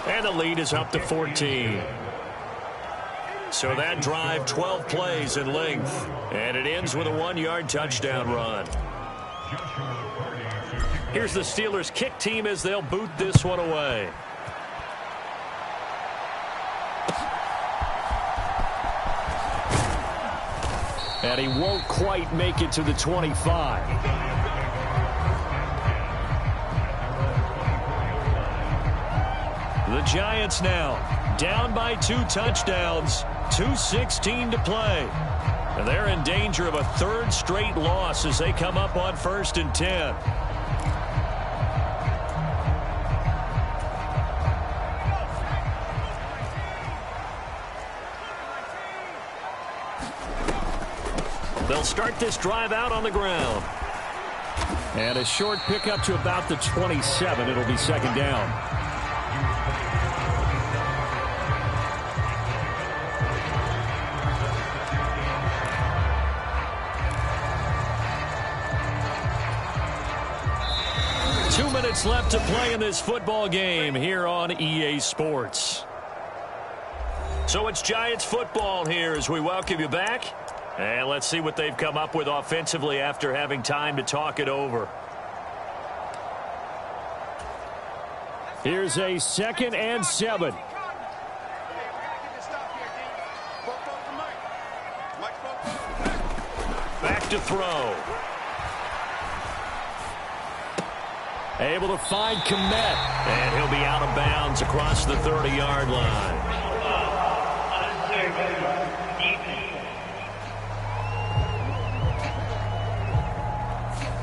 And the lead is up to 14. So that drive, 12 plays in length. And it ends with a 1-yard touchdown run. Here's the Steelers kick team as they'll boot this one away. And he won't quite make it to the 25. The Giants now down by 2 touchdowns, 2:16 to play. And they're in danger of a 3rd straight loss as they come up on 1st and 10. They'll start this drive out on the ground. And a short pickup to about the 27. It'll be 2nd down. Two minutes left to play in this football game here on EA Sports. So it's Giants football here as we welcome you back. And let's see what they've come up with offensively after having time to talk it over. Here's a 2nd and 7. Back to throw. Able to find Komet. And he'll be out of bounds across the 30-yard line.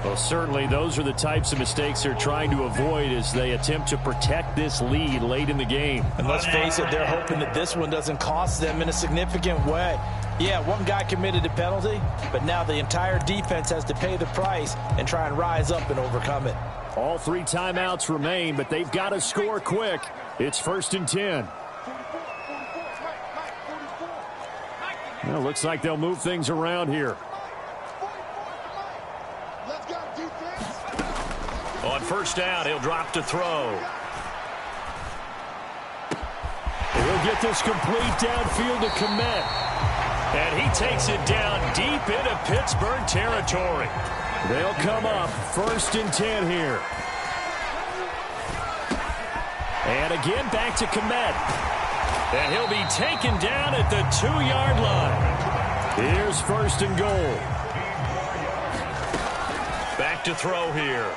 Well, certainly those are the types of mistakes they're trying to avoid as they attempt to protect this lead late in the game. And let's face it, they're hoping that this one doesn't cost them in a significant way. Yeah, one guy committed a penalty, but now the entire defense has to pay the price and try and rise up and overcome it. All 3 timeouts remain, but they've got to score quick. It's 1st and 10. Well, looks like they'll move things around here. On 1st down, he'll drop to throw. He'll get this complete downfield to Komet. And he takes it down deep into Pittsburgh territory. They'll come up 1st and 10 here. And again back to Komet. And he'll be taken down at the 2-yard line. Here's 1st and goal. Back to throw here.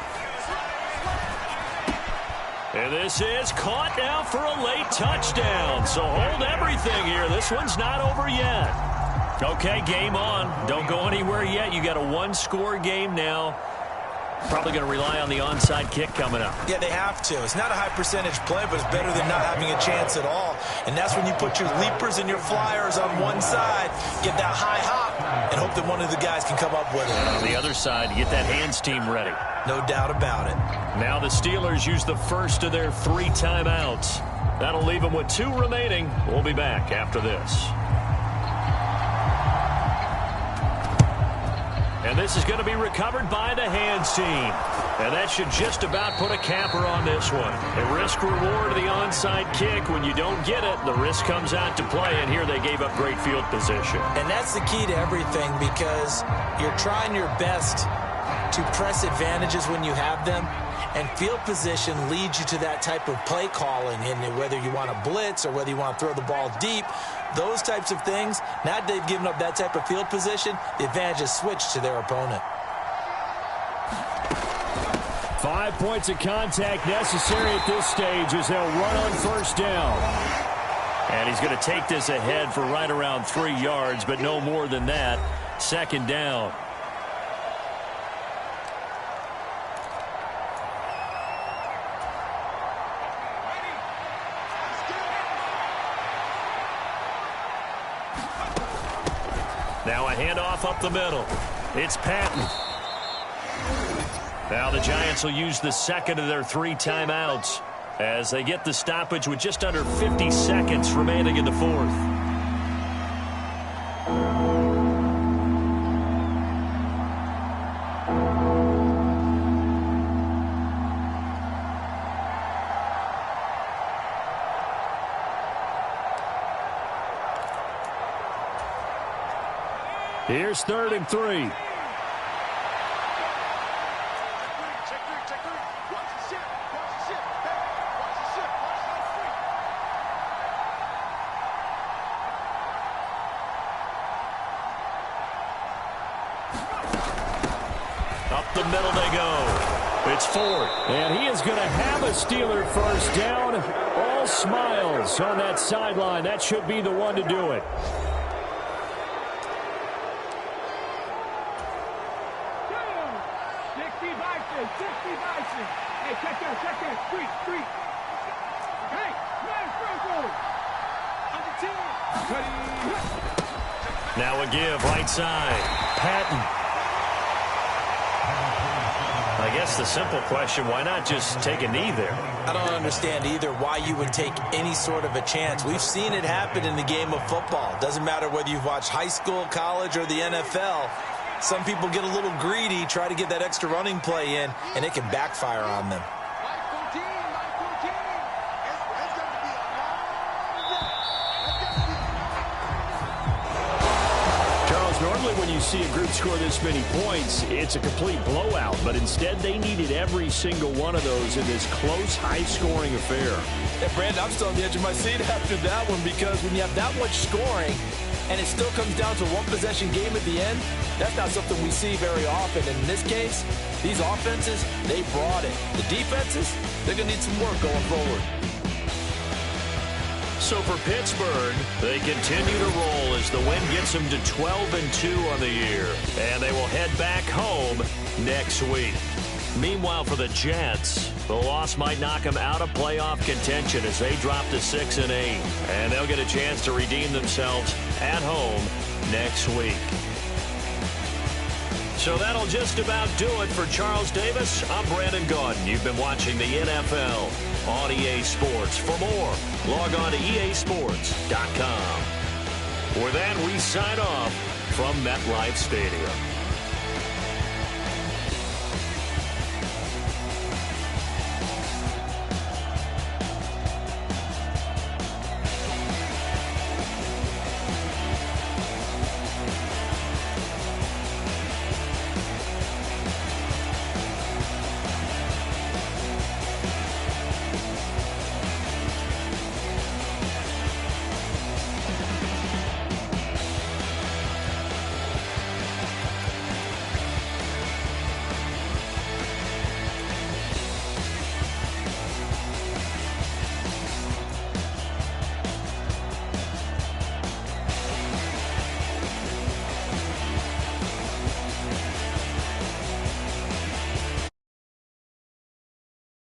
And this is caught now for a late touchdown. So hold everything here. This one's not over yet. Okay, game on. Don't go anywhere yet. You got a 1-score game now. Probably going to rely on the onside kick coming up. Yeah, they have to. It's not a high percentage play, but it's better than not having a chance at all. And that's when you put your leapers and your flyers on one side, get that high hop, and hope that one of the guys can come up with it. And on the other side, get that hands team ready. No doubt about it. Now the Steelers use the first of their 3 timeouts. That'll leave them with 2 remaining. We'll be back after this. And this is going to be recovered by the hands team. And that should just about put a capper on this one. The risk-reward of the onside kick. When you don't get it, the risk comes out to play. And here they gave up great field position. And that's the key to everything, because you're trying your best to press advantages when you have them. And field position leads you to that type of play calling. And whether you want to blitz or whether you want to throw the ball deep, those types of things, now they've given up that type of field position, the advantage is switched to their opponent. 5 points of contact necessary at this stage as they'll run on 1st down. And he's going to take this ahead for right around 3 yards, but no more than that. 2nd down. Now a handoff up the middle. It's Patton. Now the Giants will use the 2nd of their 3 timeouts as they get the stoppage with just under 50 seconds remaining in the 4th. Here's 3rd and 3. Up the middle they go. It's 4th. And he is going to have a Steeler 1st down. All smiles on that sideline. That should be the one to do it. Now a give right side. Patton. I guess the simple question, why not just take a knee there? I don't understand either why you would take any sort of a chance. We've seen it happen in the game of football. Doesn't matter whether you've watched high school, college, or the NFL. Some people get a little greedy, try to get that extra running play in, and it can backfire on them. Normally when you see a group score this many points, it's a complete blowout. But instead, they needed every single one of those in this close, high-scoring affair. Yeah, Brandon, I'm still on the edge of my seat after that one, because when you have that much scoring, and it still comes down to one-possession game at the end, that's not something we see very often. And in this case, these offenses, they brought it. The defenses, they're going to need some work going forward. So for Pittsburgh, they continue to roll as the win gets them to 12-2 on the year. And they will head back home next week. Meanwhile, for the Jets, the loss might knock them out of playoff contention as they drop to 6-8. And they'll get a chance to redeem themselves at home next week. So that'll just about do it for Charles Davis. I'm Brandon Gaudin. You've been watching the NFL on EA Sports. For more, log on to easports.com. With that, we sign off from MetLife Stadium.